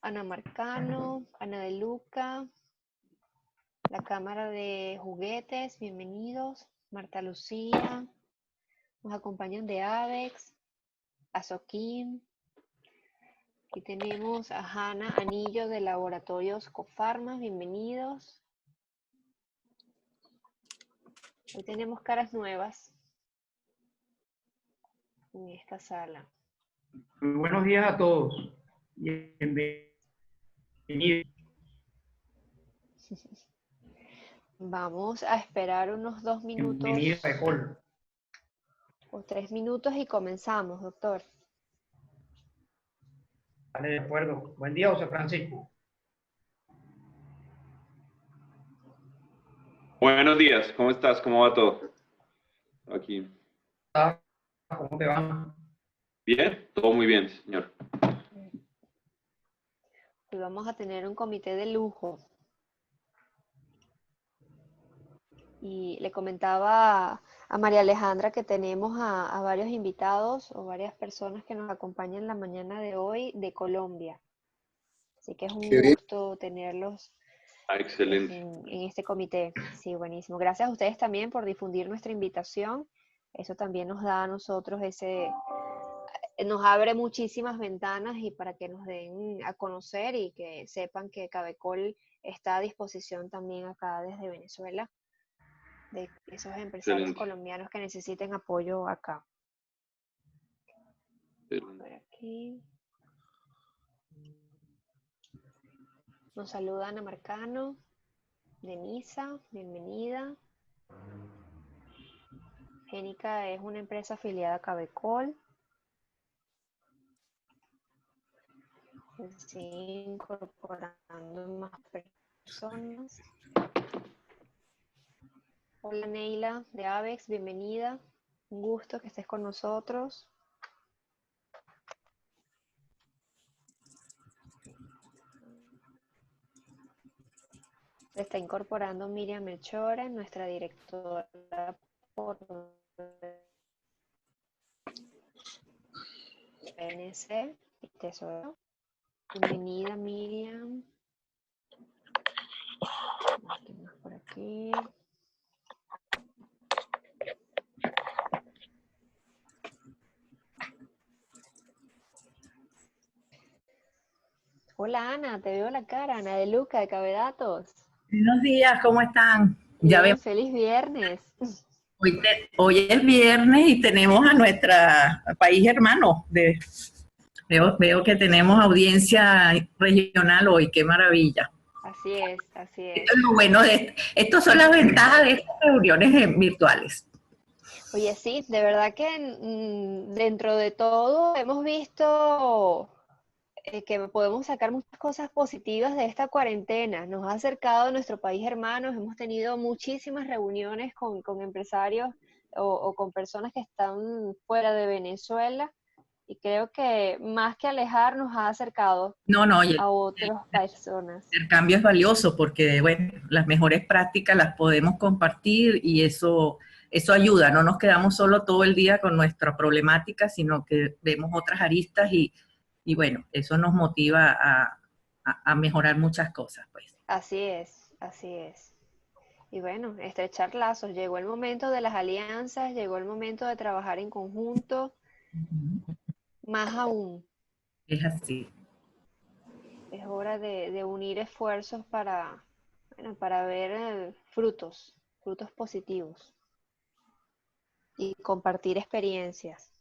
Ana Marcano, Ana de Luca, la Cámara de Juguetes, bienvenidos. Marta Lucía, nos acompañan de Avex, Azoquín. Aquí tenemos a Hanna Anillo de Laboratorios Cofarmas, bienvenidos. Hoy tenemos caras nuevas en esta sala. Muy buenos días a todos. Bienvenidos. Vamos a esperar unos 2 minutos Bienvenidos a Ecol. o 3 minutos y comenzamos, doctor. Vale, de acuerdo. Buen día, José Francisco. Buenos días, ¿cómo estás? ¿Cómo va todo? Aquí. ¿Cómo te va? Bien, todo muy bien, señor. Hoy vamos a tener un comité de lujo. Y le comentaba a María Alejandra que tenemos a varios invitados o varias personas que nos acompañan la mañana de hoy de Colombia. Así que es un gusto tenerlos Excelente. en este comité. Sí, buenísimo. Gracias a ustedes también por difundir nuestra invitación. Eso también nos da a nosotros nos abre muchísimas ventanas y para que nos den a conocer y que sepan que Cabecol está a disposición también acá desde Venezuela, de esos empresarios Excelente. colombianos que necesiten apoyo acá. Excelente. A ver aquí. Nos saluda Ana Marcano, Denisa, bienvenida. Génica es una empresa afiliada a Cabecol. Se sigue incorporando más personas. Hola Neila de Avex, bienvenida. Un gusto que estés con nosotros. Se está incorporando Miriam Melchora, nuestra directora por PNC y Tesoro. Bienvenida Miriam. ¿Qué más por aquí? Hola Ana, te veo la cara, Ana de Luca de Cabedatos. Buenos días, ¿cómo están? Ya Bien, vemos, feliz viernes. hoy es viernes y tenemos a nuestro país hermano. Veo que tenemos audiencia regional hoy, qué maravilla. Así es, así es. Esto es lo bueno estas son las ventajas de estas reuniones virtuales. Oye, sí, de verdad que dentro de todo hemos visto que podemos sacar muchas cosas positivas de esta cuarentena. Nos ha acercado a nuestro país hermanos, hemos tenido muchísimas reuniones con empresarios o con personas que están fuera de Venezuela y creo que más que alejar nos ha acercado No, y a otras personas. el cambio es valioso porque, bueno, las mejores prácticas las podemos compartir y eso ayuda. No nos quedamos solo todo el día con nuestra problemática, sino que vemos otras aristas y bueno, eso nos motiva a mejorar muchas cosas, pues. Así es, así es. Y bueno, estrechar lazos. Llegó el momento de las alianzas, llegó el momento de trabajar en conjunto, más aún. Es así. Es hora de unir esfuerzos bueno, para ver frutos positivos y compartir experiencias.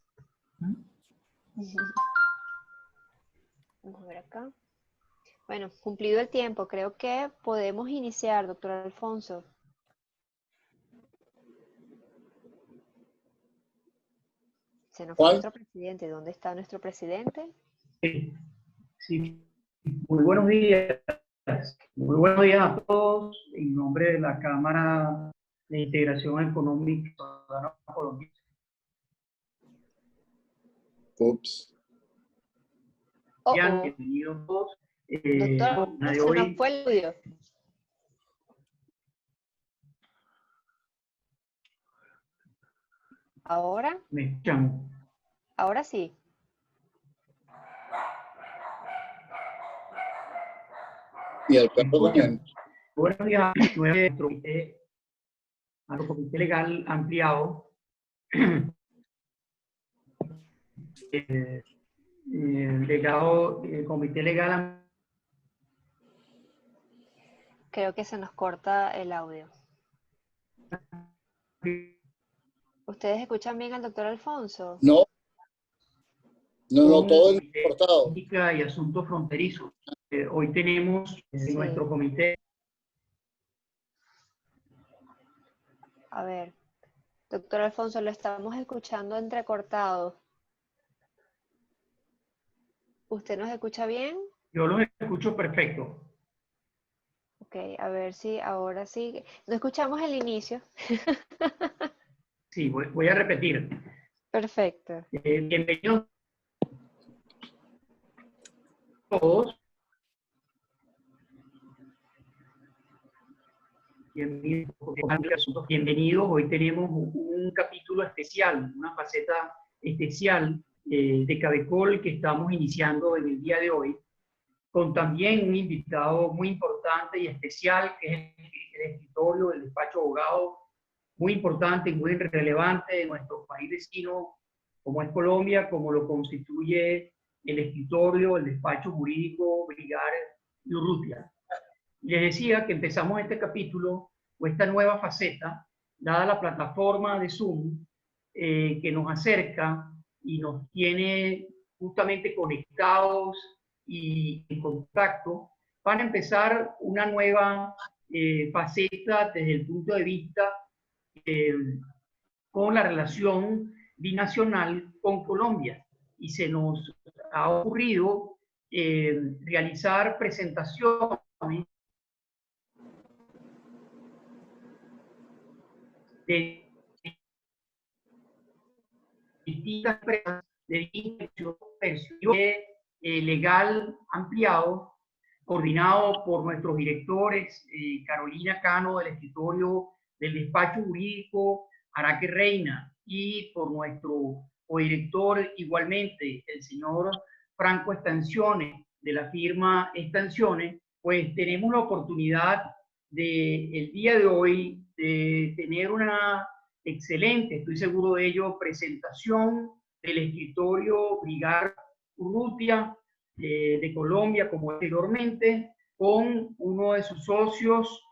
Vamos a ver acá. Bueno, cumplido el tiempo, creo que podemos iniciar, doctor Alfonso. Se nos fue nuestro presidente. ¿Dónde está nuestro presidente? Sí. Muy buenos días. Muy buenos días a todos. En nombre de la Cámara de Integración Económica Ciudadana Colombiana. Ups. Bienvenidos todos. Doctor, De se nos hoy, fue el audio. ¿Ahora? ¿me escuchan? Ahora sí. Y al perro Escucha. también. Buenos días, nuevamente al Comité Legal Ampliado. El Comité Legal Creo que se nos corta el audio. ¿Ustedes escuchan bien al doctor Alfonso? No, todo es cortado. Política y Asuntos Fronterizos. Hoy tenemos en nuestro comité. A ver, doctor Alfonso, lo estamos escuchando entrecortado. ¿Usted nos escucha bien? Yo los escucho perfecto. Ok, a ver si ahora sí. No escuchamos el inicio. Sí, voy a repetir. Perfecto. Bienvenidos todos. Bienvenidos. Hoy tenemos un capítulo especial, una faceta especial de Cabecol que estamos iniciando en el día de hoy, con también un invitado muy importante y especial, que es el escritorio del despacho abogado, muy importante y muy relevante de nuestro país vecino, como es Colombia, como lo constituye el escritorio, el despacho jurídico Brigar y Urrutia. Les decía que empezamos este capítulo o esta nueva faceta, dada la plataforma de Zoom, que nos acerca y nos tiene justamente conectados y en contacto, para empezar una nueva faceta desde el punto de vista con la relación binacional con Colombia. Y se nos ha ocurrido realizar presentaciones de distintas empresas de legal ampliado, coordinado por nuestros directores, Carolina Cano del escritorio del despacho jurídico Araque Reina, y por nuestro codirector igualmente, el señor Franco Estanciones, de la firma Estanciones. Pues tenemos la oportunidad el día de hoy de tener una excelente, estoy seguro de ello, presentación del escritorio Brigar Urrutia de Colombia, como anteriormente, con uno de sus socios,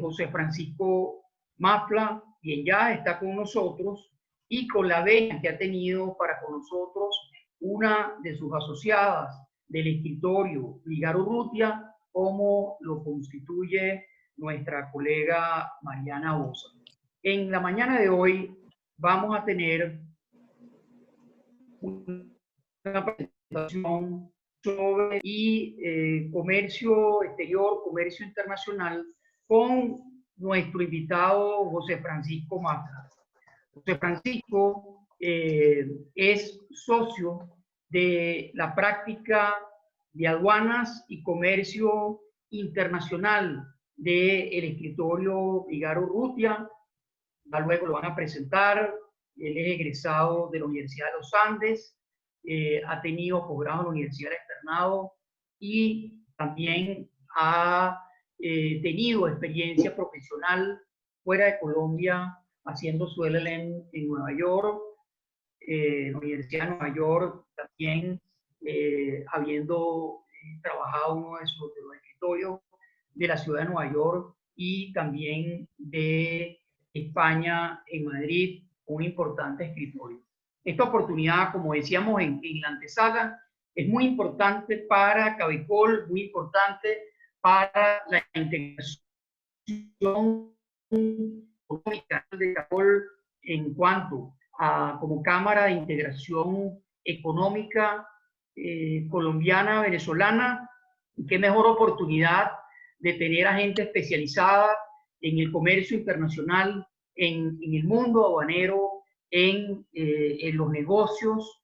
José Francisco Mafla, quien ya está con nosotros, y con la venia que ha tenido para con nosotros una de sus asociadas del escritorio Brigar Urrutia, como lo constituye nuestra colega Mariana Osa. En la mañana de hoy vamos a tener una presentación sobre comercio exterior, comercio internacional, con nuestro invitado José Francisco Mafla. José Francisco es socio de la práctica de aduanas y comercio internacional del escritorio Brigar Urrutia. Luego lo van a presentar. Él es egresado de la Universidad de los Andes, ha tenido posgrado en la Universidad de Externado y también ha tenido experiencia profesional fuera de Colombia, haciendo su LLM en Nueva York, en la Universidad de Nueva York, también habiendo trabajado uno de los escritorios de la ciudad de Nueva York y también de España, en Madrid, un importante escritorio. Esta oportunidad, como decíamos en la antesala, es muy importante para Cabecol, muy importante para la integración económica de Cabecol en cuanto a como Cámara de Integración Económica colombiana, venezolana, y qué mejor oportunidad de tener a gente especializada en el comercio internacional, en el mundo aduanero, en los negocios,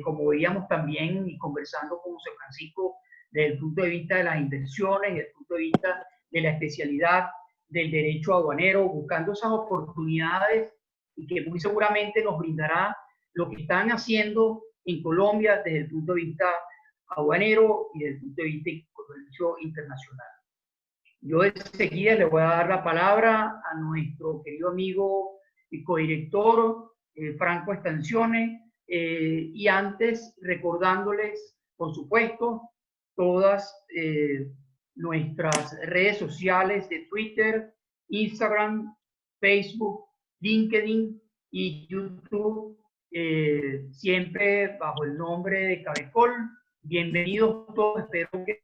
como veíamos también y conversando con José Francisco, desde el punto de vista de las inversiones, desde el punto de vista de la especialidad del derecho aduanero, buscando esas oportunidades y que muy seguramente nos brindará lo que están haciendo en Colombia desde el punto de vista aduanero y desde el punto de vista comercio internacional. Yo de seguida le voy a dar la palabra a nuestro querido amigo y codirector, Franco Estanzione, y antes recordándoles, por supuesto, todas nuestras redes sociales de Twitter, Instagram, Facebook, LinkedIn y YouTube, siempre bajo el nombre de Cabecol. Bienvenidos todos, espero que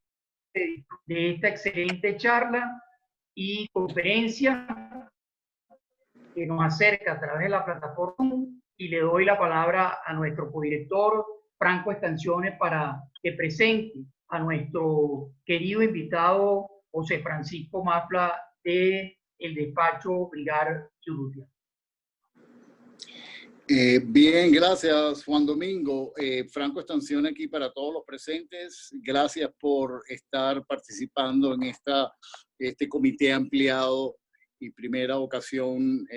de esta excelente charla y conferencia que nos acerca a través de la plataforma, y le doy la palabra a nuestro codirector Franco Estanzione para que presente a nuestro querido invitado José Francisco Mafla de el despacho Brigar y Urrutia. Bien, gracias Juan Domingo. Franco Estanzione aquí para todos los presentes. Gracias por estar participando en este comité ampliado y primera ocasión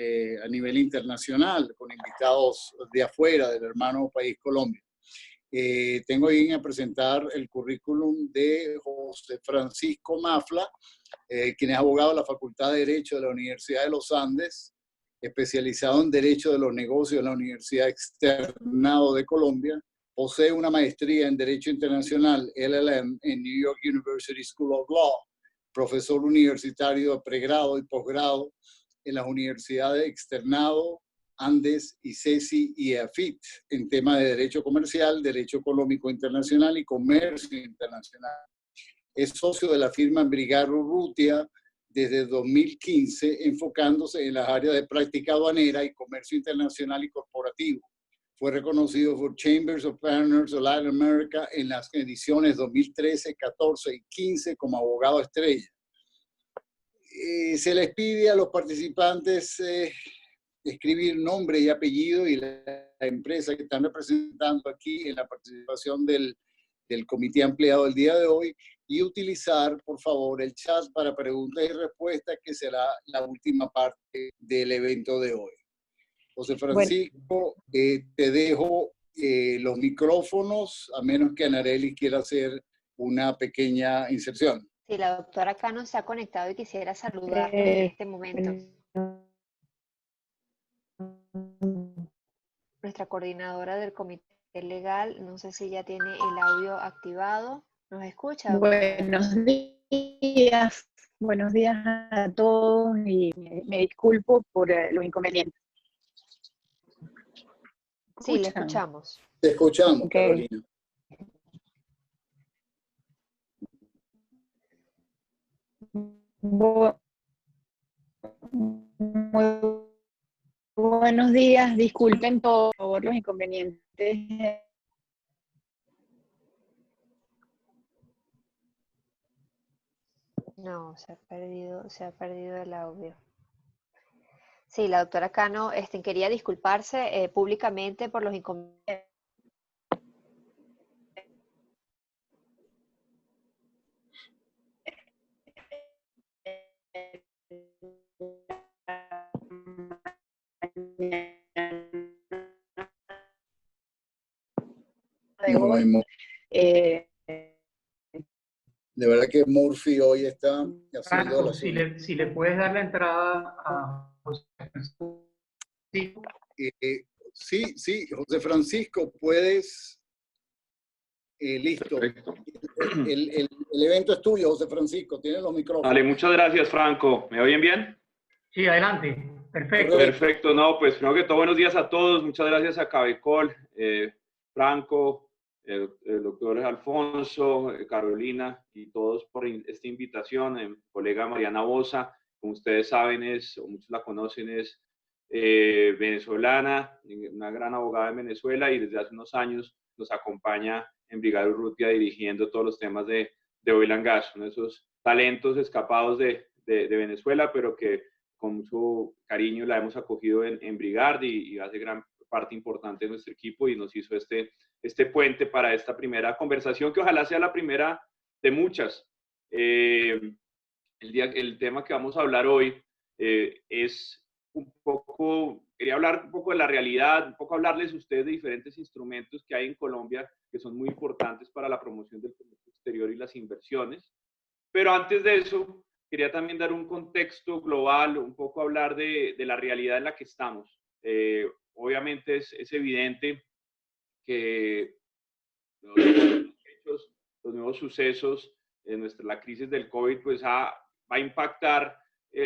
a nivel internacional con invitados de afuera del hermano país Colombia. Tengo bien a presentar el currículum de José Francisco Mafla, quien es abogado de la Facultad de Derecho de la Universidad de los Andes, especializado en Derecho de los Negocios de la Universidad Externado de Colombia. Posee una maestría en Derecho Internacional, LLM, en New York University School of Law. Profesor universitario de pregrado y posgrado en las universidades Externado, Andes, ICESI y EAFIT en temas de Derecho Comercial, Derecho Económico Internacional y Comercio Internacional. Es socio de la firma Brigar y Urrutia desde 2015, enfocándose en las áreas de práctica aduanera y comercio internacional y corporativo. Fue reconocido por Chambers of Partners of Latin America en las ediciones 2013, 14 y 15 como abogado estrella. Se les pide a los participantes escribir nombre y apellido y la empresa que están representando aquí en la participación del comité ampliado el día de hoy, y utilizar, por favor, el chat para preguntas y respuestas, que será la última parte del evento de hoy. José Francisco, te dejo los micrófonos, a menos que Anareli quiera hacer una pequeña inserción. Sí, la doctora Cano se ha conectado y quisiera saludarnos en este momento. Nuestra coordinadora del comité legal, no sé si ya tiene el audio activado. ¿Nos escucha, doctora? Buenos días a todos, y me disculpo por los inconvenientes. Sí, le escuchamos. Te escuchamos, Ok. Carolina. Muy buenos días, disculpen por favor los inconvenientes. No, se ha perdido el audio. Sí, la doctora Cano quería disculparse públicamente por los inconvenientes. No, de verdad que Murphy hoy está haciendo Franco, la si le puedes dar la entrada a José Francisco. Sí, José Francisco, puedes. Listo. Perfecto. El evento es tuyo, José Francisco. Tienes los micrófonos. Vale, muchas gracias, Franco. ¿Me oyen bien? Sí, adelante. Perfecto. Perfecto. No, pues primero que todo, buenos días a todos. Muchas gracias a Cabecol, Franco, el doctor Alfonso, Carolina y todos por esta invitación. Mi colega Mariana Bosa, como ustedes saben, o muchos la conocen, es venezolana, una gran abogada en Venezuela, y desde hace unos años nos acompaña en Brigar y Urrutia dirigiendo todos los temas de oil and gas, uno de esos talentos escapados de Venezuela, pero que con mucho cariño la hemos acogido en Brigar y hace gran parte importante de nuestro equipo, y nos hizo este puente para esta primera conversación, que ojalá sea la primera de muchas. El tema que vamos a hablar hoy es un poco, quería hablar un poco de la realidad, un poco hablarles a ustedes de diferentes instrumentos que hay en Colombia que son muy importantes para la promoción del comercio exterior y las inversiones. Pero antes de eso, quería también dar un contexto global, un poco hablar de la realidad en la que estamos. Obviamente es evidente que los hechos, los nuevos sucesos, la crisis del COVID, pues va a impactar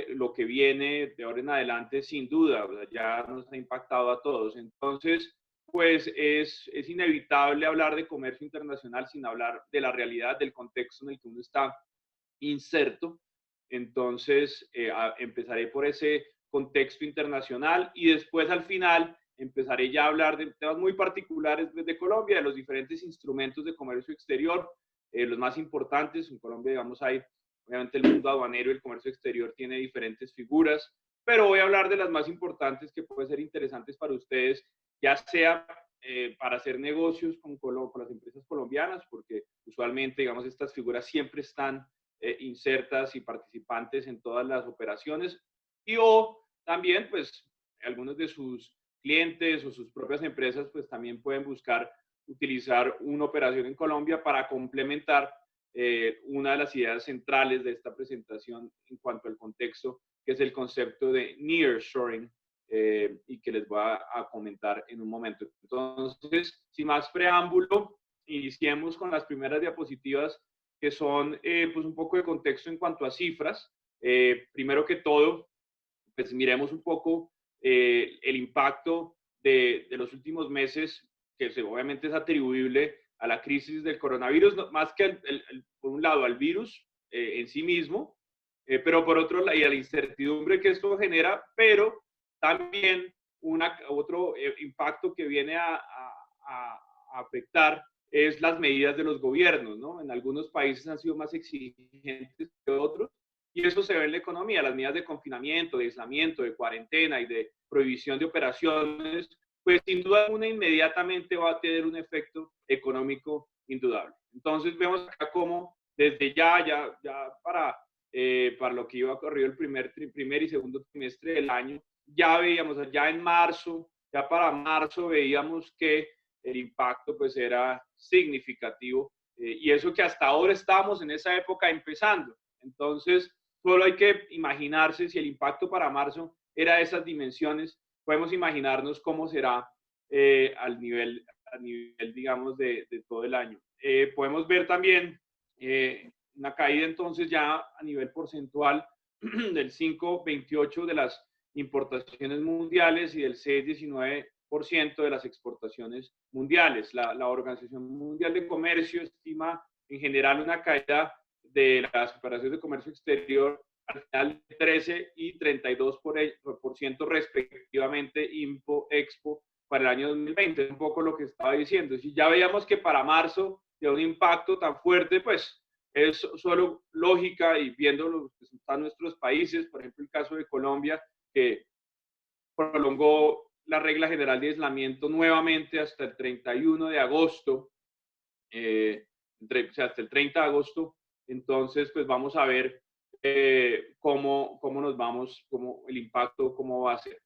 lo que viene de ahora en adelante sin duda, o sea, ya nos ha impactado a todos. Entonces, pues es inevitable hablar de comercio internacional sin hablar de la realidad, del contexto en el que uno está inserto. Entonces, empezaré por ese contexto internacional y después al final empezaré ya a hablar de temas muy particulares de Colombia, de los diferentes instrumentos de comercio exterior, los más importantes. En Colombia, digamos, hay obviamente el mundo aduanero y el comercio exterior tiene diferentes figuras, pero voy a hablar de las más importantes que pueden ser interesantes para ustedes, ya sea para hacer negocios con las empresas colombianas, porque usualmente, digamos, estas figuras siempre están insertas y participantes en todas las operaciones, y o también, pues, algunos de sus clientes o sus propias empresas, pues también pueden buscar utilizar una operación en Colombia para complementar una de las ideas centrales de esta presentación en cuanto al contexto, que es el concepto de nearshoring, y que les voy a comentar en un momento. Entonces, sin más preámbulo, iniciemos con las primeras diapositivas, que son pues un poco de contexto en cuanto a cifras. Primero que todo, pues miremos un poco el impacto de los últimos meses, que obviamente es atribuible a la crisis del coronavirus, más que por un lado al virus en sí mismo, pero por otro lado, y a la incertidumbre que esto genera, pero también otro impacto que viene a afectar es las medidas de los gobiernos, ¿no? En algunos países han sido más exigentes que otros, y eso se ve en la economía. Las medidas de confinamiento, de aislamiento, de cuarentena y de prohibición de operaciones, pues sin duda alguna inmediatamente va a tener un efecto económico indudable. Entonces vemos acá cómo desde ya para lo que iba a ocurrir el primer y segundo trimestre del año, ya veíamos, ya en marzo, ya para marzo veíamos que el impacto pues era significativo, y eso que hasta ahora estábamos en esa época empezando. Entonces, solo hay que imaginarse si el impacto para marzo era de esas dimensiones, podemos imaginarnos cómo será a nivel, digamos, de todo el año. Podemos ver también una caída entonces ya a nivel porcentual del 5,28% de las importaciones mundiales y del 6,19% de las exportaciones mundiales. La Organización Mundial de Comercio estima en general una caída de las operaciones de comercio exterior al final 13 y 32% respectivamente, IMPO-EXPO, para el año 2020. Es un poco lo que estaba diciendo. Si ya veíamos que para marzo de un impacto tan fuerte, pues es solo lógica, y viendo lo que están nuestros países, por ejemplo el caso de Colombia, que prolongó la regla general de aislamiento nuevamente hasta el 31 de agosto, o sea, hasta el 30 de agosto. Entonces, pues vamos a ver cómo nos vamos, el impacto, cómo va a ser.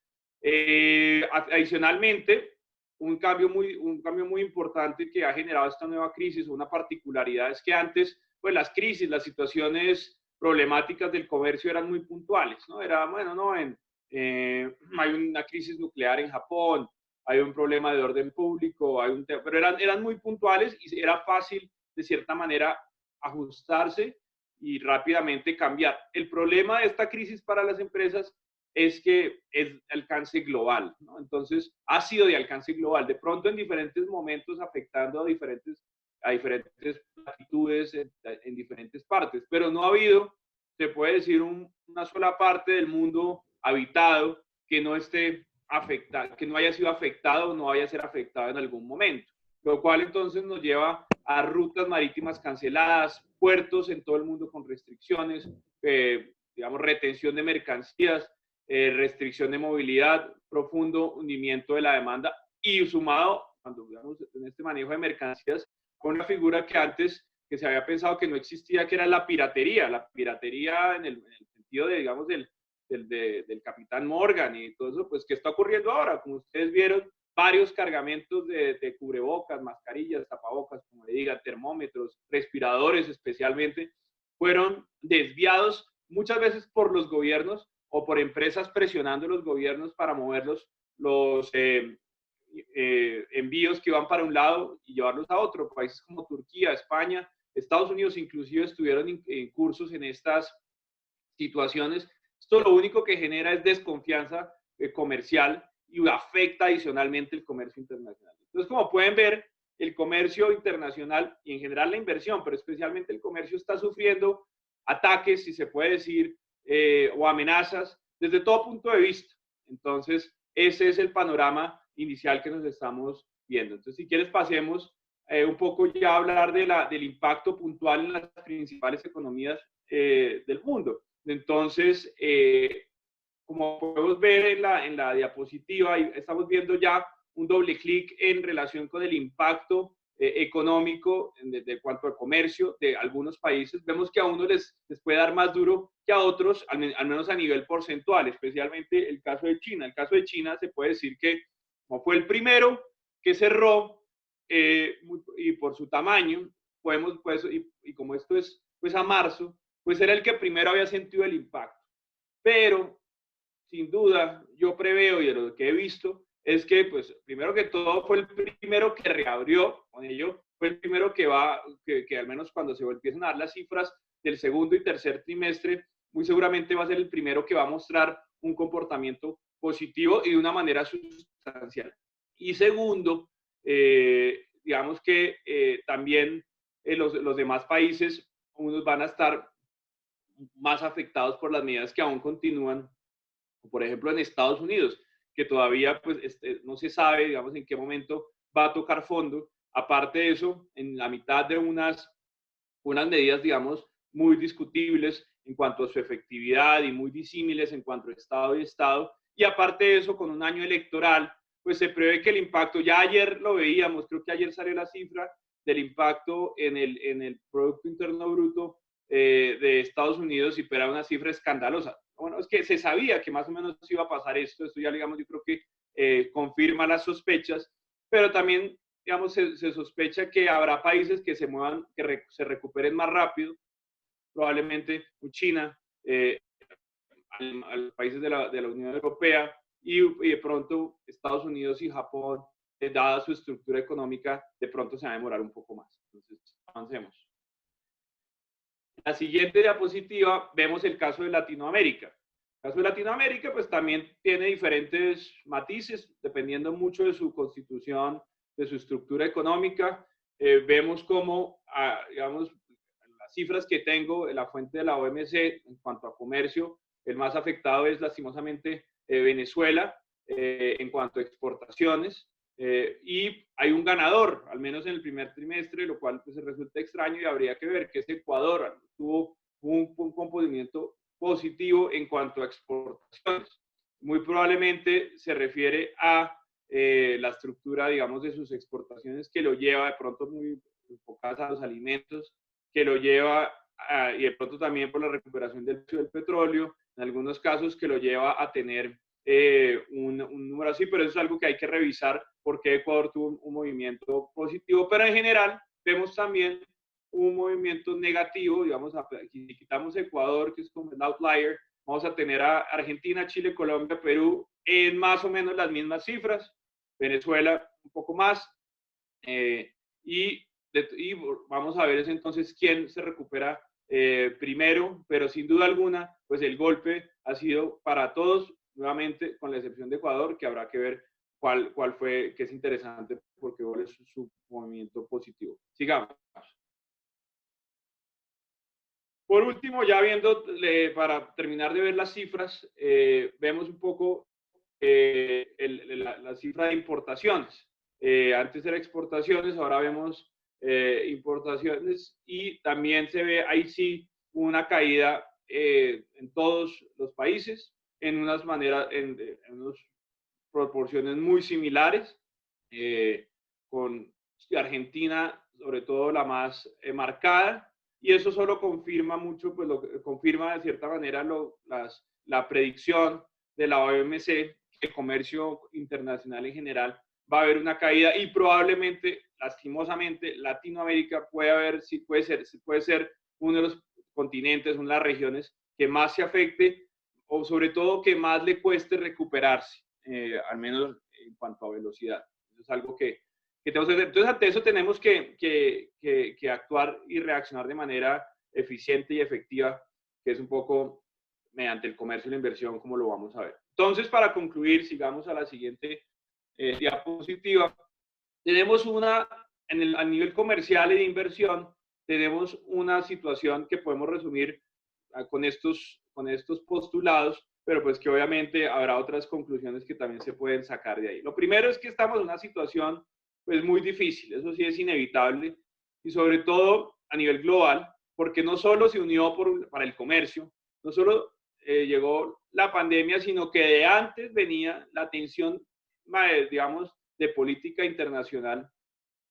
Adicionalmente, un cambio muy importante que ha generado esta nueva crisis, una particularidad, es que antes, pues las crisis, las situaciones problemáticas del comercio eran muy puntuales, ¿no? Era, bueno, no, hay una crisis nuclear en Japón, hay un problema de orden público, pero eran muy puntuales y era fácil, de cierta manera, ajustarse y rápidamente cambiar. El problema de esta crisis para las empresas es que es de alcance global, ¿no? Entonces, ha sido de alcance global, de pronto en diferentes momentos afectando a diferentes latitudes en diferentes partes, pero no ha habido, se puede decir, una sola parte del mundo habitado que no esté afectado, que no haya sido afectado o no vaya a ser afectado en algún momento, lo cual entonces nos lleva a rutas marítimas canceladas, puertos en todo el mundo con restricciones, digamos, retención de mercancías, restricción de movilidad, profundo hundimiento de la demanda, y sumado, cuando digamos en este manejo de mercancías, con una figura que antes que se había pensado que no existía, que era la piratería en el sentido de, digamos, del capitán Morgan y todo eso, pues, ¿qué está ocurriendo ahora? Como ustedes vieron, varios cargamentos de cubrebocas, mascarillas, tapabocas, como le diga, termómetros, respiradores especialmente, fueron desviados muchas veces por los gobiernos o por empresas presionando a los gobiernos para mover los envíos que iban para un lado y llevarlos a otro. Países como Turquía, España, Estados Unidos inclusive estuvieron incursos en estas situaciones. Esto lo único que genera es desconfianza comercial y afecta adicionalmente el comercio internacional. Entonces, como pueden ver, el comercio internacional y en general la inversión, pero especialmente el comercio, está sufriendo ataques, si se puede decir, o amenazas desde todo punto de vista. Entonces, ese es el panorama inicial que nos estamos viendo. Entonces, si quieres, pasemos un poco ya a hablar del impacto puntual en las principales economías del mundo. Entonces, como podemos ver en la diapositiva, estamos viendo ya un doble clic en relación con el impacto económico de cuanto al comercio de algunos países. Vemos que a unos les puede dar más duro que a otros, al menos a nivel porcentual, especialmente el caso de China. El caso de China se puede decir que como fue el primero que cerró y por su tamaño, podemos, pues, y como esto es pues a marzo, pues era el que primero había sentido el impacto. Pero, sin duda, yo preveo, y de lo que he visto, es que, pues, primero que todo, fue el primero que reabrió con ello, fue el primero que al menos cuando se empiezan a dar las cifras del segundo y tercer trimestre, muy seguramente va a ser el primero que va a mostrar un comportamiento positivo y de una manera sustancial. Y segundo, digamos que también los demás países, unos van a estar más afectados por las medidas que aún continúan, por ejemplo en Estados Unidos, que todavía pues, no se sabe, digamos, en qué momento va a tocar fondo. Aparte de eso, en la mitad de unas medidas, digamos, muy discutibles en cuanto a su efectividad y muy disímiles en cuanto a Estado y Estado. Y aparte de eso, con un año electoral, pues se prevé que el impacto, ya ayer lo veíamos, creo que ayer salió la cifra del impacto en el Producto Interno Bruto de Estados Unidos, y era una cifra escandalosa. Bueno, es que se sabía que más o menos iba a pasar esto ya, digamos, yo creo que confirma las sospechas, pero también, digamos, se sospecha que habrá países que se muevan, que se recuperen más rápido, probablemente China, a los países de la Unión Europea, y de pronto Estados Unidos y Japón, dada su estructura económica, de pronto se va a demorar un poco más. Entonces, avancemos. La siguiente diapositiva vemos el caso de Latinoamérica. El caso de Latinoamérica pues también tiene diferentes matices, dependiendo mucho de su constitución, de su estructura económica. Vemos cómo, digamos, las cifras que tengo, la fuente de la OMC en cuanto a comercio, el más afectado es lastimosamente Venezuela en cuanto a exportaciones. Y hay un ganador, al menos en el primer trimestre, lo cual pues resulta extraño, y habría que ver que es Ecuador. Tuvo un comportamiento positivo en cuanto a exportaciones. Muy probablemente se refiere a la estructura, digamos, de sus exportaciones, que lo lleva de pronto muy enfocadas a los alimentos, que lo lleva y de pronto también por la recuperación del precio del petróleo, en algunos casos que lo lleva a tener un número así, pero eso es algo que hay que revisar porque Ecuador tuvo un movimiento positivo, pero en general vemos también un movimiento negativo. Digamos, si quitamos Ecuador, que es como el outlier, vamos a tener a Argentina, Chile, Colombia, Perú en más o menos las mismas cifras, Venezuela un poco más, y vamos a ver entonces quién se recupera primero, pero sin duda alguna, pues el golpe ha sido para todos, nuevamente con la excepción de Ecuador, que habrá que ver cuál fue, que es interesante porque es su movimiento positivo. Sigamos. Por último, ya viendo, para terminar de ver las cifras, vemos un poco la cifra de importaciones. Antes era exportaciones, ahora vemos importaciones, y también se ve ahí sí una caída en todos los países, en unas maneras, en unas proporciones muy similares, con Argentina sobre todo la más marcada, y eso solo confirma mucho, pues confirma de cierta manera la predicción de la OMC, que el comercio internacional en general va a haber una caída, y probablemente, lastimosamente, Latinoamérica puede ser uno de los continentes, son las regiones que más se afecte o sobre todo que más le cueste recuperarse, al menos en cuanto a velocidad. Eso es algo que tenemos que hacer. Entonces, ante eso tenemos que actuar y reaccionar de manera eficiente y efectiva, que es un poco mediante el comercio y la inversión, como lo vamos a ver. Entonces, para concluir, sigamos a la siguiente diapositiva. Tenemos a nivel comercial y de inversión, tenemos una situación que podemos resumir con estos postulados, pero pues que obviamente habrá otras conclusiones que también se pueden sacar de ahí. Lo primero es que estamos en una situación pues muy difícil, eso sí es inevitable, y sobre todo a nivel global, porque no solo se unió para el comercio, no solo llegó la pandemia, sino que de antes venía la tensión, digamos, de política internacional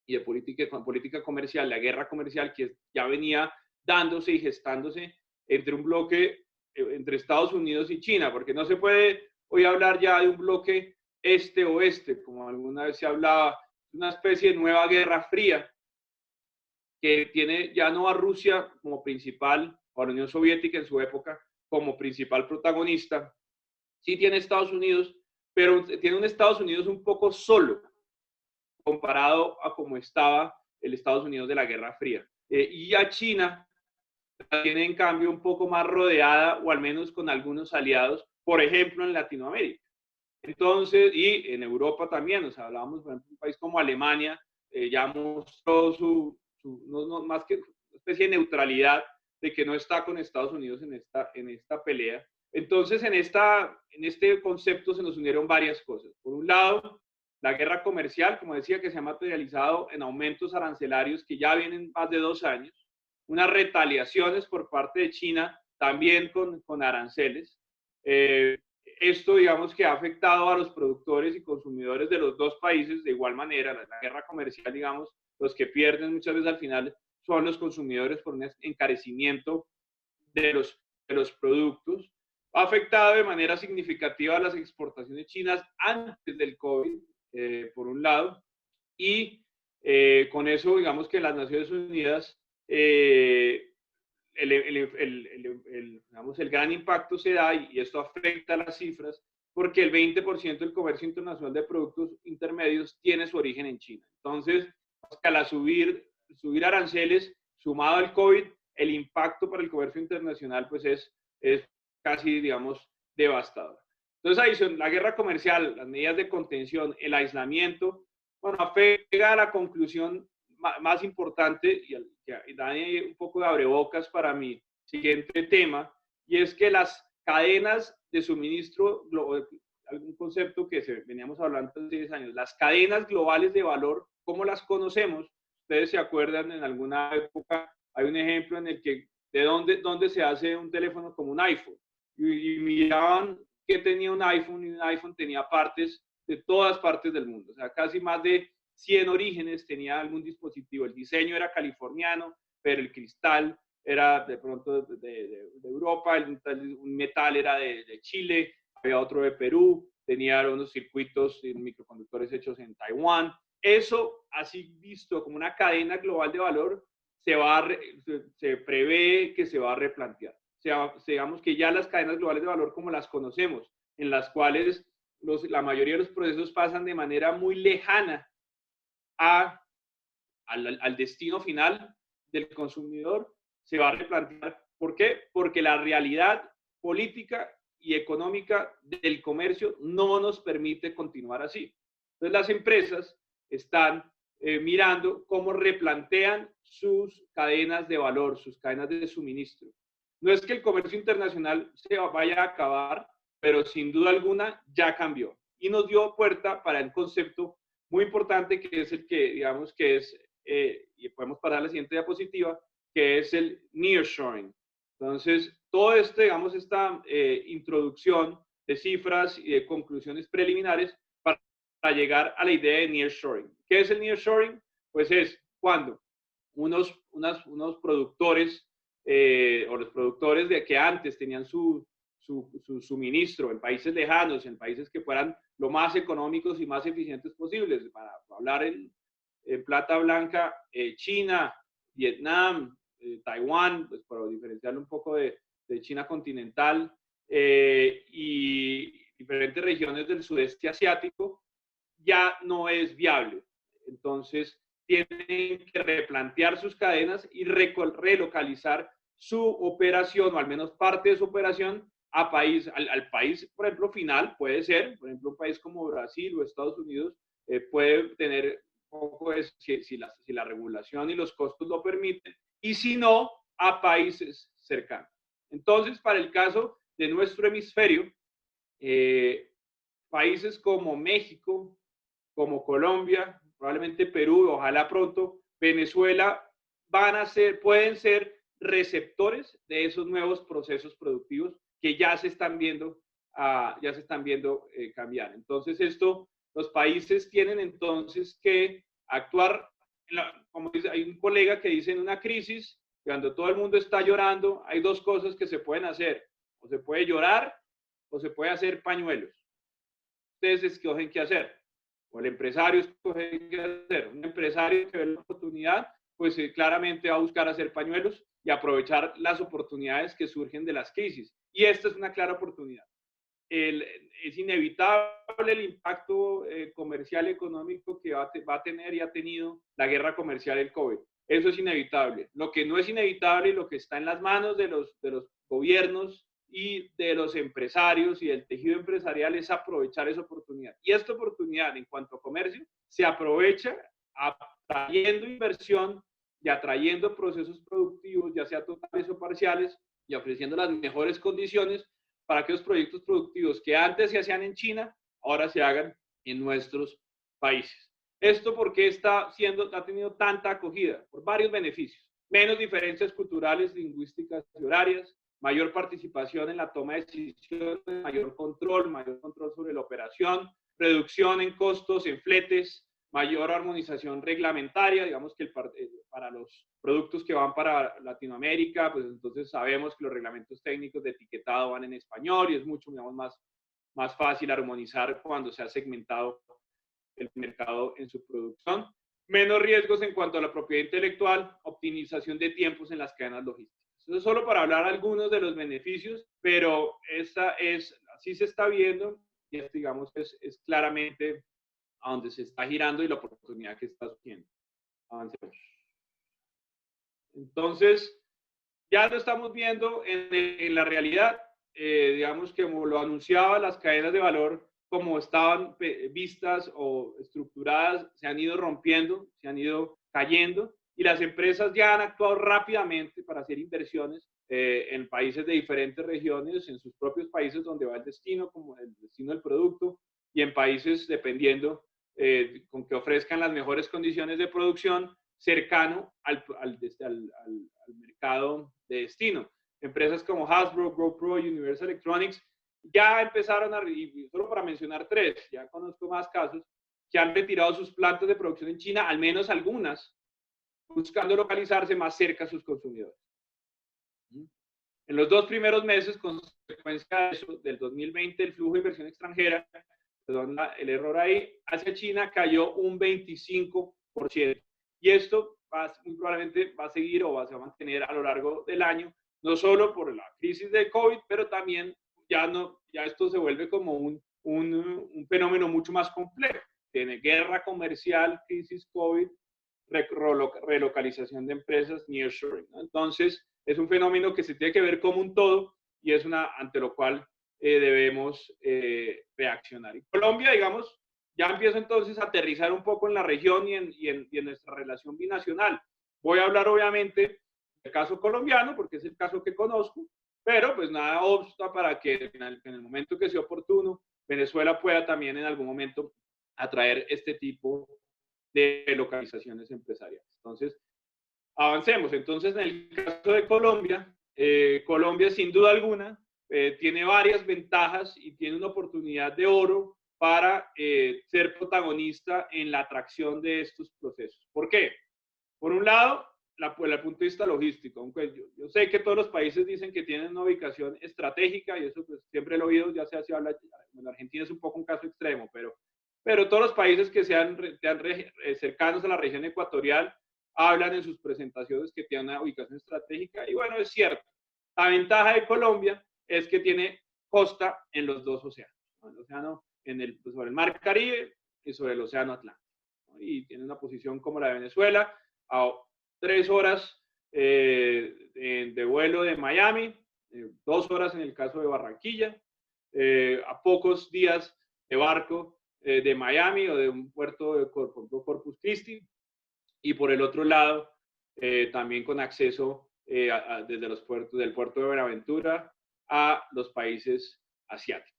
y de política comercial, la guerra comercial que ya venía dándose y gestándose entre un bloque, entre Estados Unidos y China, porque no se puede hoy hablar ya de un bloque este-oeste, como alguna vez se hablaba, una especie de nueva guerra fría, que tiene ya no a Rusia como principal, o a la Unión Soviética en su época, como principal protagonista. Sí tiene Estados Unidos, pero tiene un Estados Unidos un poco solo, comparado a cómo estaba el Estados Unidos de la Guerra Fría. Y a China la tiene en cambio un poco más rodeada, o al menos con algunos aliados, por ejemplo en Latinoamérica. Entonces, y en Europa también, o sea, hablábamos, por ejemplo, un país como Alemania, ya mostró más que una especie de neutralidad, de que no está con Estados Unidos en esta pelea. Entonces, en este concepto se nos unieron varias cosas. Por un lado, la guerra comercial, como decía, que se ha materializado en aumentos arancelarios que ya vienen más de 2 años, unas retaliaciones por parte de China, también con aranceles. Esto, digamos, que ha afectado a los productores y consumidores de los dos países de igual manera. La guerra comercial, digamos, los que pierden muchas veces al final son los consumidores por un encarecimiento de los productos. Ha afectado de manera significativa las exportaciones chinas antes del COVID, por un lado, y con eso, digamos que las Naciones Unidas, digamos, el gran impacto se da, y esto afecta las cifras, porque el 20% del comercio internacional de productos intermedios tiene su origen en China. Entonces, al subir aranceles, sumado al COVID, el impacto para el comercio internacional pues es casi, digamos, devastador. Entonces, ahí son la guerra comercial, las medidas de contención, el aislamiento, bueno, afecta a la conclusión más importante, y da un poco de abrebocas para mi siguiente tema, y es que las cadenas de suministro, algún concepto que veníamos hablando hace 10 años, las cadenas globales de valor, ¿cómo las conocemos? Ustedes se acuerdan, en alguna época hay un ejemplo en el que de dónde se hace un teléfono como un iPhone, y miraban que tenía un iPhone, y un iPhone tenía partes de todas partes del mundo, o sea, casi más de 100 orígenes tenía algún dispositivo. El diseño era californiano, pero el cristal era de pronto de Europa, un metal era de Chile, había otro de Perú, tenía unos circuitos y microconductores hechos en Taiwán. Eso, así visto como una cadena global de valor, se prevé que se va a replantear. O sea, digamos que ya las cadenas globales de valor como las conocemos, en las cuales la mayoría de los procesos pasan de manera muy lejana al destino final del consumidor, se va a replantear. ¿Por qué? Porque la realidad política y económica del comercio no nos permite continuar así. Entonces las empresas están mirando cómo replantean sus cadenas de valor, sus cadenas de suministro. No es que el comercio internacional se vaya a acabar, pero sin duda alguna ya cambió y nos dio puerta para el concepto muy importante, que es el que, digamos, que es, y podemos pasar a la siguiente diapositiva, que es el nearshoring. Entonces, todo esto, digamos, esta introducción de cifras y de conclusiones preliminares para llegar a la idea de nearshoring. ¿Qué es el nearshoring? Pues es cuando unos productores, o los productores de que antes tenían su suministro en países lejanos, en países que fueran lo más económicos y más eficientes posibles. Para hablar en plata blanca, China, Vietnam, Taiwán, pues o diferenciarlo un poco de China continental y diferentes regiones del sudeste asiático, ya no es viable. Entonces, tienen que replantear sus cadenas y relocalizar su operación, o al menos parte de su operación, al país, por ejemplo, final. Puede ser, por ejemplo, un país como Brasil o Estados Unidos puede tener un poco de, si la regulación y los costos lo permiten, y si no, a países cercanos. Entonces, para el caso de nuestro hemisferio, países como México, como Colombia, probablemente Perú, ojalá pronto, Venezuela, pueden ser receptores de esos nuevos procesos productivos que ya se están viendo, cambiar. Entonces, los países tienen entonces que actuar, como dice, hay un colega que dice, en una crisis, cuando todo el mundo está llorando, hay dos cosas que se pueden hacer: o se puede llorar o se puede hacer pañuelos. Ustedes escogen qué hacer, o el empresario escoge qué hacer. Un empresario que ve la oportunidad, pues claramente va a buscar hacer pañuelos y aprovechar las oportunidades que surgen de las crisis. Y esta es una clara oportunidad. Es inevitable el impacto comercial y económico que va a tener y ha tenido la guerra comercial del COVID. Eso es inevitable. Lo que no es inevitable y lo que está en las manos de los gobiernos y de los empresarios y del tejido empresarial es aprovechar esa oportunidad. Y esta oportunidad en cuanto a comercio se aprovecha atrayendo inversión y atrayendo procesos productivos, ya sea totales o parciales, y ofreciendo las mejores condiciones para que los proyectos productivos que antes se hacían en China, ahora se hagan en nuestros países. Esto porque ha tenido tanta acogida, por varios beneficios: menos diferencias culturales, lingüísticas y horarias, mayor participación en la toma de decisiones, mayor control sobre la operación, reducción en costos, en fletes, mayor armonización reglamentaria. Digamos que para los productos que van para Latinoamérica, pues entonces sabemos que los reglamentos técnicos de etiquetado van en español y es mucho, digamos, más fácil armonizar cuando se ha segmentado el mercado en su producción. Menos riesgos en cuanto a la propiedad intelectual, optimización de tiempos en las cadenas logísticas. Eso es solo para hablar algunos de los beneficios, pero así se está viendo y digamos es claramente a donde se está girando y la oportunidad que está surgiendo. Avancemos. Entonces, ya lo estamos viendo en la realidad. Digamos que, como lo anunciaba, las cadenas de valor, como estaban vistas o estructuradas, se han ido rompiendo, se han ido cayendo, y las empresas ya han actuado rápidamente para hacer inversiones en países de diferentes regiones, en sus propios países donde va el destino, como el destino del producto, y en países, dependiendo, con que ofrezcan las mejores condiciones de producción cercano al mercado de destino. Empresas como Hasbro, GoPro y Universal Electronics ya empezaron y solo para mencionar tres, ya conozco más casos, que han retirado sus plantas de producción en China, al menos algunas, buscando localizarse más cerca a sus consumidores. En los 2 primeros meses, consecuencia de eso, del 2020, el flujo de inversión extranjera, perdón, el error ahí, hacia China cayó un 25%. Y esto muy probablemente va a seguir o se va a mantener a lo largo del año, no solo por la crisis de COVID, pero también ya esto se vuelve como un fenómeno mucho más complejo. Tiene guerra comercial, crisis COVID, relocalización de empresas, nearshoring, ¿no? Entonces, es un fenómeno que se tiene que ver como un todo y es ante lo cual debemos reaccionar. Y Colombia, digamos, ya empieza entonces a aterrizar un poco en la región y en nuestra relación binacional. Voy a hablar obviamente del caso colombiano porque es el caso que conozco, pero pues nada obsta para que en el momento que sea oportuno, Venezuela pueda también en algún momento atraer este tipo de localizaciones empresariales. Entonces, avancemos. Entonces, en el caso de Colombia, Colombia sin duda alguna tiene varias ventajas y tiene una oportunidad de oro para ser protagonista en la atracción de estos procesos. ¿Por qué? Por un lado, desde el punto de vista logístico. Aunque yo sé que todos los países dicen que tienen una ubicación estratégica, y eso pues siempre lo he oído, ya se habla, bueno, Argentina es un poco un caso extremo, pero todos los países que sean cercanos a la región ecuatorial hablan en sus presentaciones que tienen una ubicación estratégica, y bueno, es cierto. La ventaja de Colombia es que tiene costa en los dos océanos, ¿no? El océano sobre el mar Caribe y sobre el océano Atlántico, ¿no? Y tiene una posición como la de Venezuela, a 3 horas de vuelo de Miami, 2 horas en el caso de Barranquilla, a pocos días de barco de Miami o de un puerto de Corpus Christi, y por el otro lado también con acceso desde los puertos del puerto de Buenaventura a los países asiáticos.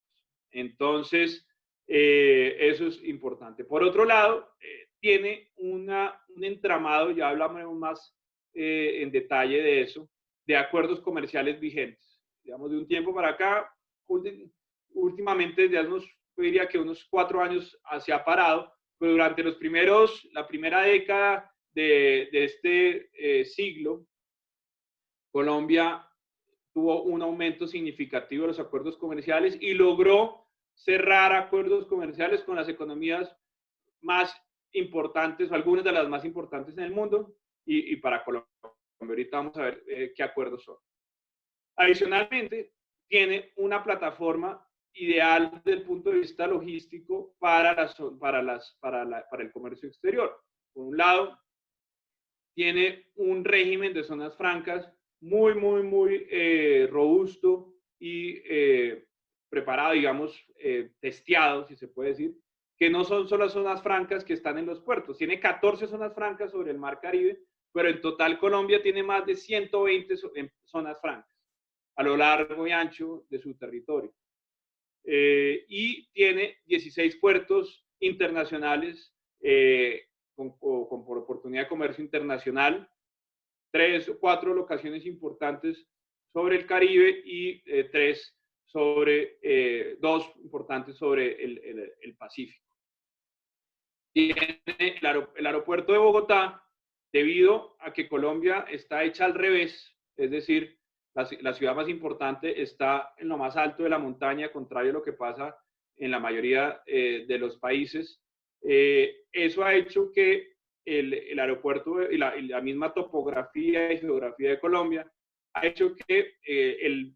Entonces, eso es importante. Por otro lado, tiene un entramado, ya hablamos más en detalle de eso, de acuerdos comerciales vigentes. Digamos, de un tiempo para acá, últimamente, ya yo diría que unos 4 años se ha parado, pero durante la primera década de este siglo, Colombia tuvo un aumento significativo de los acuerdos comerciales y logró cerrar acuerdos comerciales con las economías más importantes, o algunas de las más importantes en el mundo, y para Colombia. Ahorita vamos a ver qué acuerdos son. Adicionalmente, tiene una plataforma ideal desde el punto de vista logístico para el comercio exterior. Por un lado, tiene un régimen de zonas francas muy robusto y preparado, digamos, testeado, si se puede decir, que no son solo las zonas francas que están en los puertos. Tiene 14 zonas francas sobre el mar Caribe, pero en total Colombia tiene más de 120 zonas francas a lo largo y ancho de su territorio. Y tiene 16 puertos internacionales con oportunidad de comercio internacional, 3 o 4 locaciones importantes sobre el Caribe y 2 importantes sobre el Pacífico. Tiene el aeropuerto de Bogotá, debido a que Colombia está hecha al revés, es decir, la ciudad más importante está en lo más alto de la montaña, contrario a lo que pasa en la mayoría de los países. Eso ha hecho que el aeropuerto y la misma topografía y geografía de Colombia ha hecho que el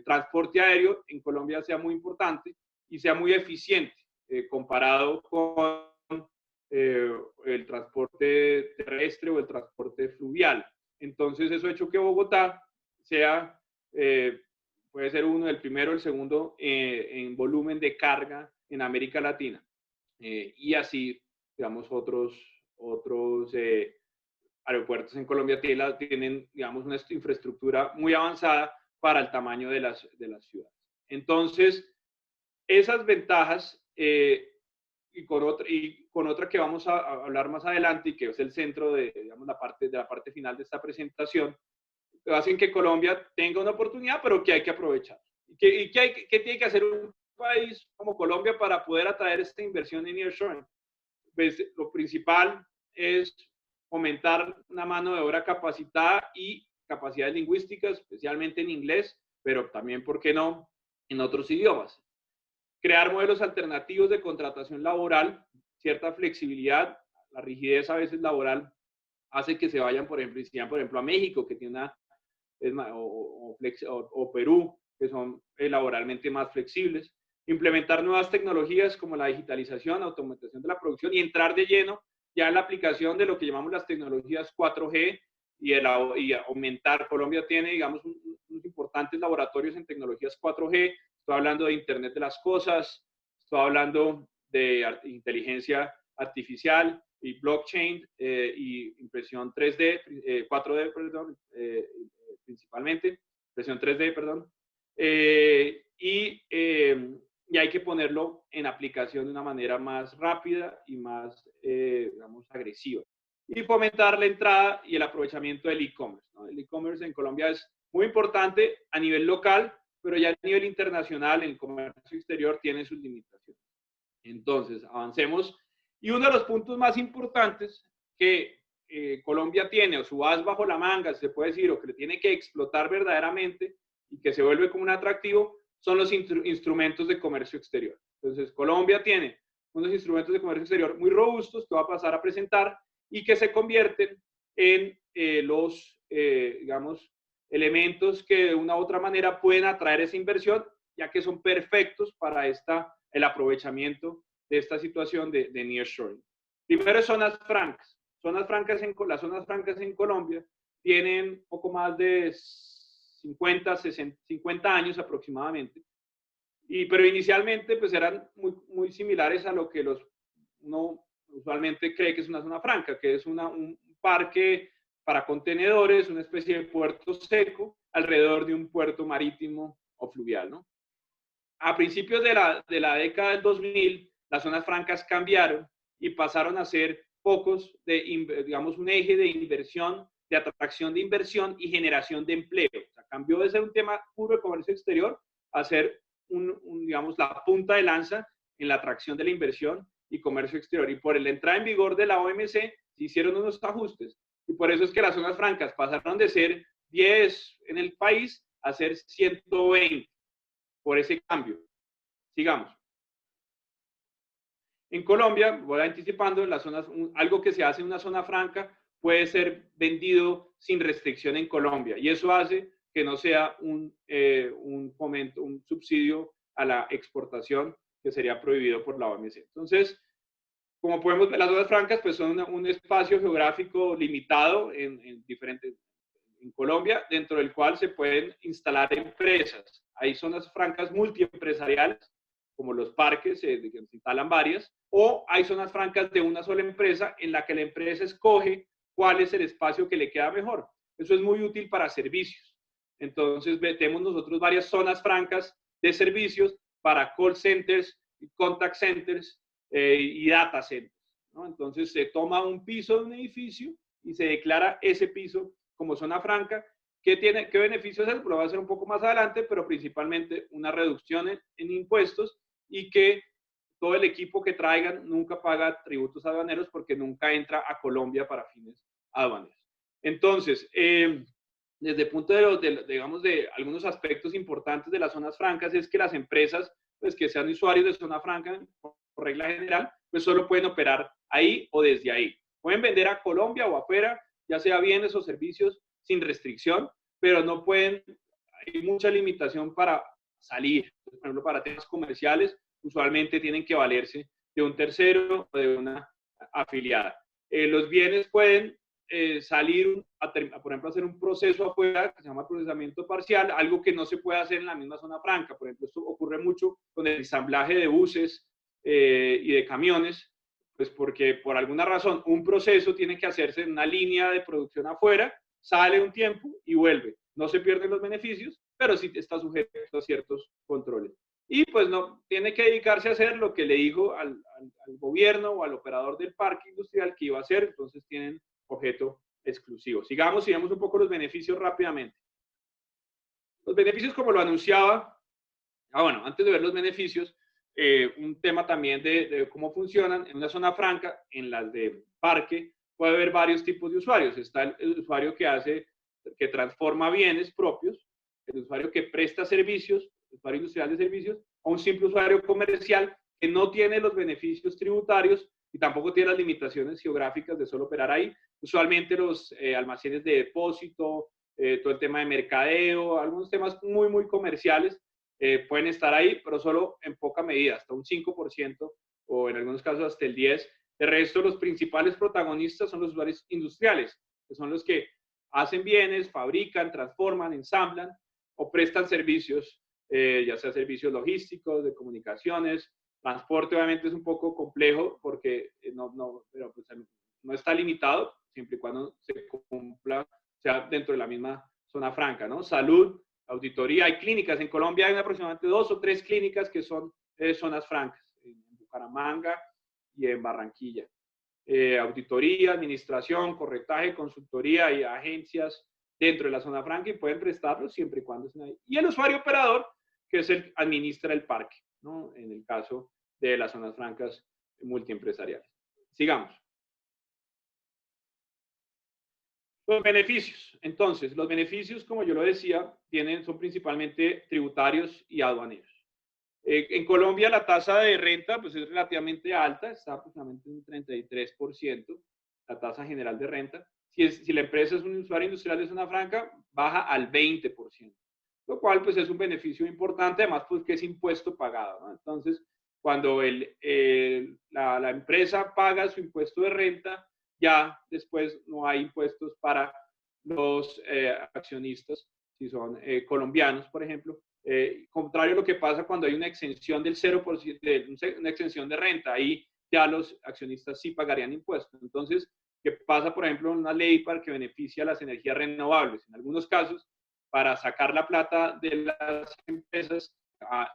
transporte aéreo en Colombia sea muy importante y sea muy eficiente comparado con el transporte terrestre o el transporte fluvial. Entonces, eso ha hecho que Bogotá sea, puede ser el primero o el segundo en volumen de carga en América Latina. Y así, digamos, otros aeropuertos en Colombia tienen, digamos, una infraestructura muy avanzada para el tamaño de las ciudades. Entonces, esas ventajas, y con otra que vamos a hablar más adelante y que es el centro de, digamos, la parte final de esta presentación, hacen que Colombia tenga una oportunidad, pero que hay que aprovechar. ¿Qué tiene que hacer un país como Colombia para poder atraer esta inversión en nearshoring? Pues lo principal es fomentar una mano de obra capacitada y capacidades lingüísticas, especialmente en inglés, pero también, ¿por qué no?, en otros idiomas. Crear modelos alternativos de contratación laboral, cierta flexibilidad. La rigidez a veces laboral hace que se vayan, por ejemplo, a México, que tiene o Perú, que son laboralmente más flexibles. Implementar nuevas tecnologías como la digitalización, automatización de la producción y entrar de lleno ya en la aplicación de lo que llamamos las tecnologías 4G y aumentar. Colombia tiene, digamos, unos importantes laboratorios en tecnologías 4G. Estoy hablando de Internet de las Cosas, estoy hablando de inteligencia artificial y blockchain y impresión 3D, 4D, perdón, principalmente, impresión 3D, perdón. Y hay que ponerlo en aplicación de una manera más rápida y más, digamos, agresiva. Y fomentar la entrada y el aprovechamiento del e-commerce, ¿no? El e-commerce en Colombia es muy importante a nivel local, pero ya a nivel internacional, en comercio exterior, tiene sus limitaciones. Entonces, avancemos. Y uno de los puntos más importantes que Colombia tiene, o su as bajo la manga, se puede decir, o que le tiene que explotar verdaderamente y que se vuelve como un atractivo, son los instrumentos de comercio exterior. Entonces, Colombia tiene unos instrumentos de comercio exterior muy robustos que va a pasar a presentar y que se convierten en digamos, elementos que de una u otra manera pueden atraer esa inversión, ya que son perfectos para el aprovechamiento de esta situación de nearshoring. Primero, zonas francas. Las zonas francas en Colombia tienen poco más de 50 años aproximadamente, pero inicialmente pues eran muy similares a lo que uno usualmente cree que es una zona franca, que es un parque para contenedores, una especie de puerto seco alrededor de un puerto marítimo o fluvial, ¿no? A principios de la década del 2000, las zonas francas cambiaron y pasaron a ser digamos, un eje de inversión, de atracción de inversión y generación de empleo. O sea, cambió de ser un tema puro de comercio exterior a ser, digamos, la punta de lanza en la atracción de la inversión y comercio exterior. Y por la entrada en vigor de la OMC, se hicieron unos ajustes. Y por eso es que las zonas francas pasaron de ser 10 en el país a ser 120 por ese cambio. Sigamos. En Colombia, voy anticipando, algo que se hace en una zona franca puede ser vendido sin restricción en Colombia, y eso hace que no sea un fomento, un subsidio a la exportación que sería prohibido por la OMC. Entonces, como podemos ver, las zonas francas pues son un espacio geográfico limitado en Colombia, dentro del cual se pueden instalar empresas. Hay zonas francas multiempresariales, como los parques, que se instalan varias, o hay zonas francas de una sola empresa en la que la empresa escoge cuál es el espacio que le queda mejor. Eso es muy útil para servicios. Entonces, tenemos nosotros varias zonas francas de servicios para call centers, contact centers y data centers, ¿no? Entonces, se toma un piso de un edificio y se declara ese piso como zona franca. ¿Qué beneficios es? Lo va a hacer un poco más adelante, pero principalmente una reducción en impuestos y que todo el equipo que traigan nunca paga tributos aduaneros porque nunca entra a Colombia para fines aduaneros. Entonces, desde el punto digamos, de algunos aspectos importantes de las zonas francas es que las empresas pues, que sean usuarios de zona franca, por regla general, pues solo pueden operar ahí o desde ahí. Pueden vender a Colombia o afuera, ya sea bienes o servicios, sin restricción, pero no pueden, hay mucha limitación para salir. Por ejemplo, para temas comerciales, usualmente tienen que valerse de un tercero o de una afiliada. Los bienes pueden salir, por ejemplo, hacer un proceso afuera que se llama procesamiento parcial, algo que no se puede hacer en la misma zona franca. Por ejemplo, esto ocurre mucho con el ensamblaje de buses y de camiones, pues porque por alguna razón un proceso tiene que hacerse en una línea de producción afuera, sale un tiempo y vuelve. No se pierden los beneficios, pero sí está sujeto a ciertos controles. Y pues no, tiene que dedicarse a hacer lo que le dijo al gobierno o al operador del parque industrial que iba a hacer, entonces tienen objeto exclusivo. Sigamos y vemos un poco los beneficios rápidamente. Los beneficios, como lo anunciaba, bueno, antes de ver los beneficios, un tema también de cómo funcionan en una zona franca, en las de parque, puede haber varios tipos de usuarios. Está el usuario que transforma bienes propios, el usuario que presta servicios, el usuario industrial de servicios, o un simple usuario comercial que no tiene los beneficios tributarios y tampoco tiene las limitaciones geográficas de solo operar ahí. Usualmente los almacenes de depósito, todo el tema de mercadeo, algunos temas muy, muy comerciales pueden estar ahí, pero solo en poca medida, hasta un 5% o en algunos casos hasta el 10%. De resto, los principales protagonistas son los usuarios industriales, que son los que hacen bienes, fabrican, transforman, ensamblan o prestan servicios, ya sea servicios logísticos, de comunicaciones. Transporte obviamente es un poco complejo porque pero pues, no está limitado, siempre y cuando se cumpla, sea dentro de la misma zona franca, ¿no? Salud, auditoría, hay clínicas. En Colombia hay aproximadamente 2 o 3 clínicas que son zonas francas, en Bucaramanga y en Barranquilla. Auditoría, administración, corretaje, consultoría y agencias dentro de la zona franca y pueden prestarlo siempre y cuando estén ahí. Y el usuario operador, que es el que administra el parque, ¿no? En el caso de las zonas francas multiempresariales. Sigamos. Los beneficios. Entonces, los beneficios, como yo lo decía, son principalmente tributarios y aduaneros. En Colombia la tasa de renta pues, es relativamente alta, está aproximadamente en un 33%, la tasa general de renta. si la empresa es un usuario industrial de zona franca, baja al 20%, lo cual pues es un beneficio importante, además pues que es impuesto pagado, ¿no? Entonces, cuando la empresa paga su impuesto de renta, ya después no hay impuestos para los accionistas, si son colombianos, por ejemplo. Contrario a lo que pasa cuando hay una exención del 0%, una exención de renta, ahí ya los accionistas sí pagarían impuestos. Entonces, ¿qué pasa, por ejemplo, en una ley para que beneficie a las energías renovables? En algunos casos, para sacar la plata de las empresas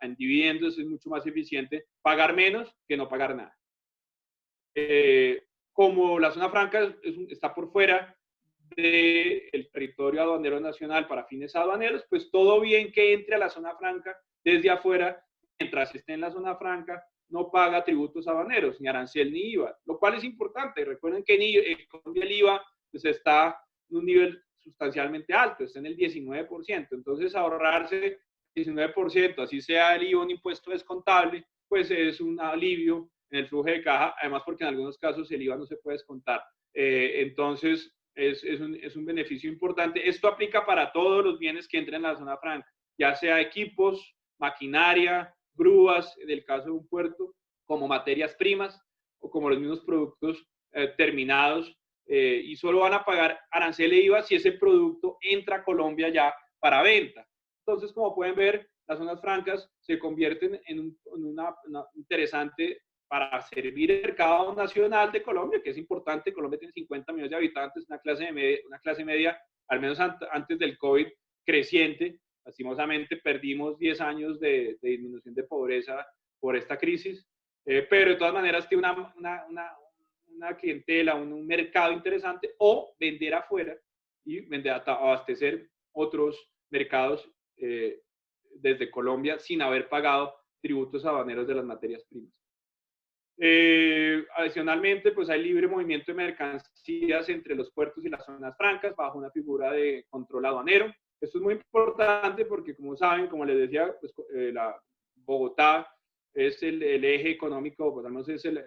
en dividendos es mucho más eficiente pagar menos que no pagar nada. Como la zona franca está por fuera del territorio aduanero nacional para fines aduaneros, pues todo bien que entre a la zona franca desde afuera, mientras esté en la zona franca, no paga tributos aduaneros, ni arancel ni IVA, lo cual es importante. Recuerden que en Colombia el IVA pues, está en un nivel sustancialmente alto, está en el 19%. Entonces, ahorrarse 19%, así sea el IVA un impuesto descontable, pues es un alivio en el flujo de caja, además porque en algunos casos el IVA no se puede descontar. Entonces, es un beneficio importante. Esto aplica para todos los bienes que entren en la zona franca, ya sea equipos, maquinaria, grúas, en el caso de un puerto, como materias primas o como los mismos productos terminados, y solo van a pagar arancel e IVA si ese producto entra a Colombia ya para venta. Entonces, como pueden ver, las zonas francas se convierten en una interesante para servir el mercado nacional de Colombia, que es importante. Colombia tiene 50 millones de habitantes, una clase media, al menos antes del COVID, creciente. Lastimosamente perdimos 10 años de disminución de pobreza por esta crisis, pero de todas maneras tiene una clientela, un mercado interesante, o vender afuera y abastecer otros mercados desde Colombia sin haber pagado tributos aduaneros de las materias primas. Adicionalmente, pues hay libre movimiento de mercancías entre los puertos y las zonas francas bajo una figura de control aduanero. Esto es muy importante porque, como saben, como les decía, pues, Bogotá es el eje económico, pues al menos es el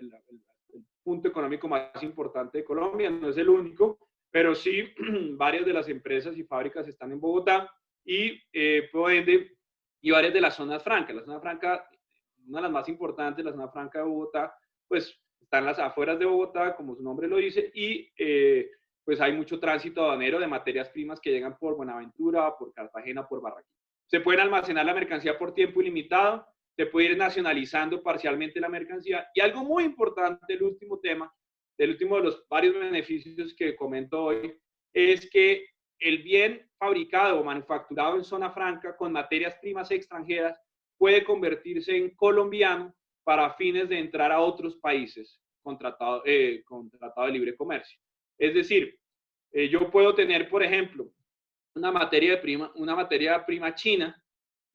punto económico más importante de Colombia, no es el único, pero sí varias de las empresas y fábricas están en Bogotá y por ende, y varias de las zonas francas. La zona franca, una de las más importantes, la zona franca de Bogotá, pues están las afueras de Bogotá, como su nombre lo dice, y pues hay mucho tránsito aduanero de materias primas que llegan por Buenaventura, por Cartagena, por Barranquilla. Se pueden almacenar la mercancía por tiempo ilimitado, se puede ir nacionalizando parcialmente la mercancía, y algo muy importante, el último tema, el último de los varios beneficios que comento hoy, es que el bien fabricado o manufacturado en zona franca con materias primas extranjeras puede convertirse en colombiano para fines de entrar a otros países con tratado de libre comercio. Es decir, yo puedo tener, por ejemplo, una materia prima china,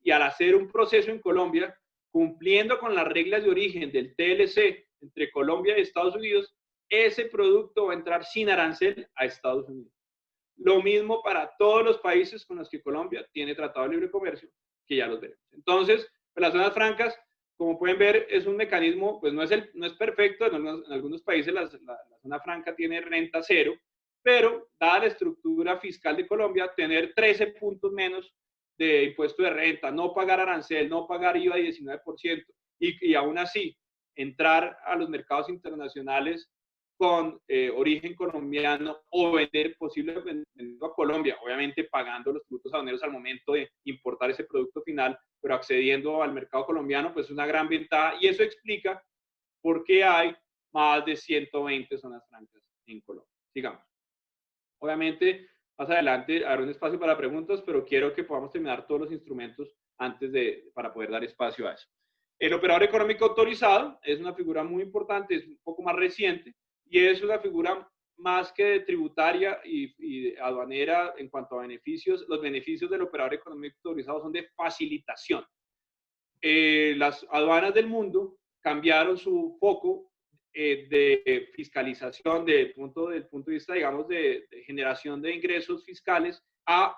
y al hacer un proceso en Colombia, cumpliendo con las reglas de origen del TLC entre Colombia y Estados Unidos, ese producto va a entrar sin arancel a Estados Unidos. Lo mismo para todos los países con los que Colombia tiene tratado de libre comercio, que ya los veremos. Entonces, las zonas francas, como pueden ver, es un mecanismo, pues no es perfecto. En algunos países la zona franca tiene renta cero, pero dada la estructura fiscal de Colombia, tener 13 puntos menos de impuesto de renta, no pagar arancel, no pagar IVA de 19%, y aún así entrar a los mercados internacionales con origen colombiano o vender posiblemente a Colombia, obviamente pagando los tributos aduaneros al momento de importar ese producto final, pero accediendo al mercado colombiano, pues es una gran ventaja, y eso explica por qué hay más de 120 zonas francas en Colombia. Sigamos. Obviamente, más adelante habrá un espacio para preguntas, pero quiero que podamos terminar todos los instrumentos para poder dar espacio a eso. El operador económico autorizado es una figura muy importante, es un poco más reciente, y es una figura más que tributaria y aduanera en cuanto a beneficios. Los beneficios del operador económico autorizado son de facilitación. Las aduanas del mundo cambiaron su foco de fiscalización del punto de vista, digamos, de generación de ingresos fiscales a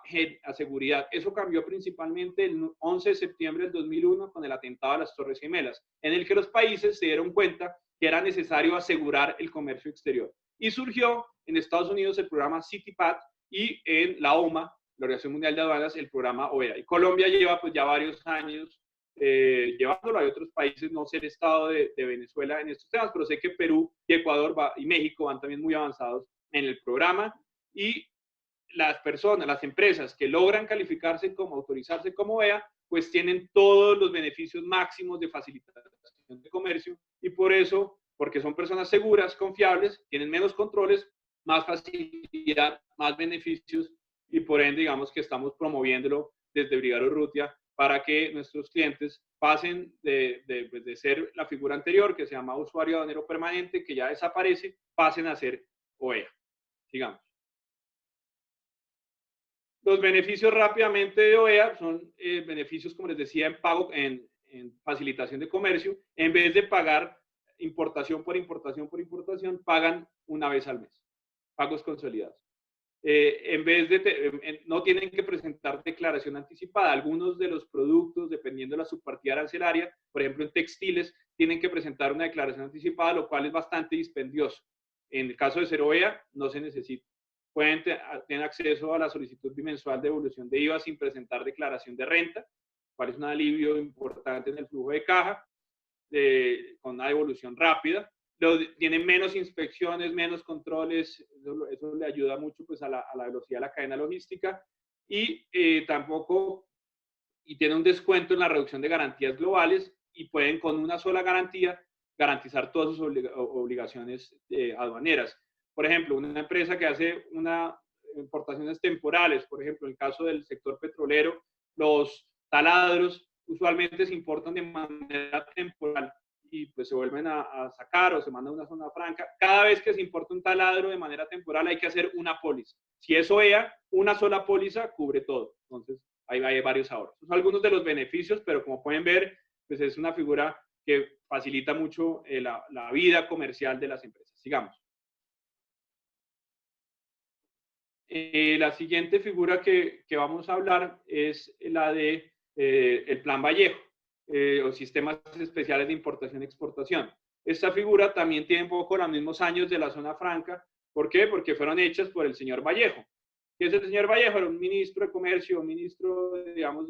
seguridad. Eso cambió principalmente el 11 de septiembre del 2001 con el atentado a las Torres Gemelas, en el que los países se dieron cuenta que era necesario asegurar el comercio exterior. Y surgió en Estados Unidos el programa CITIPAT y en la OMA, la Organización Mundial de Aduanas, el programa OEA. Y Colombia lleva pues ya varios años llevándolo. Hay otros países, no sé el estado de Venezuela en estos temas, pero sé que Perú y Ecuador y México van también muy avanzados en el programa. Y las personas, las empresas que logran calificarse como, autorizarse como OEA, pues tienen todos los beneficios máximos de facilitación de comercio, y por eso, porque son personas seguras, confiables, tienen menos controles, más facilidad, más beneficios, y por ende, digamos que estamos promoviéndolo desde Brigado Urrutia para que nuestros clientes pasen pues de ser la figura anterior, que se llama usuario aduanero permanente, que ya desaparece, pasen a ser OEA. Sigamos. Los beneficios rápidamente de OEA son beneficios, como les decía, en pago, en facilitación de comercio. En vez de pagar importación por importación por importación, pagan una vez al mes, pagos consolidados. En vez de, no tienen que presentar declaración anticipada. Algunos de los productos, dependiendo de la subpartida arancelaria, por ejemplo en textiles, tienen que presentar una declaración anticipada, lo cual es bastante dispendioso. En el caso de ser OEA, no se necesita. Pueden tener acceso a la solicitud bimensual de devolución de IVA sin presentar declaración de renta, cual es un alivio importante en el flujo de caja, con una devolución rápida. Tienen menos inspecciones, menos controles, eso le ayuda mucho pues, a la velocidad de la cadena logística, y tiene un descuento en la reducción de garantías globales, y pueden con una sola garantía garantizar todas sus obligaciones aduaneras. Por ejemplo, una empresa que hace importaciones temporales, por ejemplo, en el caso del sector petrolero, los taladros usualmente se importan de manera temporal y pues se vuelven a sacar o se mandan a una zona franca. Cada vez que se importa un taladro de manera temporal hay que hacer una póliza. Si es OEA, una sola póliza cubre todo. Entonces, ahí hay varios ahorros. Son algunos de los beneficios, pero como pueden ver, pues es una figura que facilita mucho la vida comercial de las empresas. Sigamos. La siguiente figura que vamos a hablar es la de el Plan Vallejo, o sistemas especiales de importación y exportación. Esta figura también tiene un poco los mismos años de la zona franca. ¿Por qué? Porque fueron hechas por el señor Vallejo. ¿Qué es el señor Vallejo? Era un ministro de comercio, un ministro, digamos,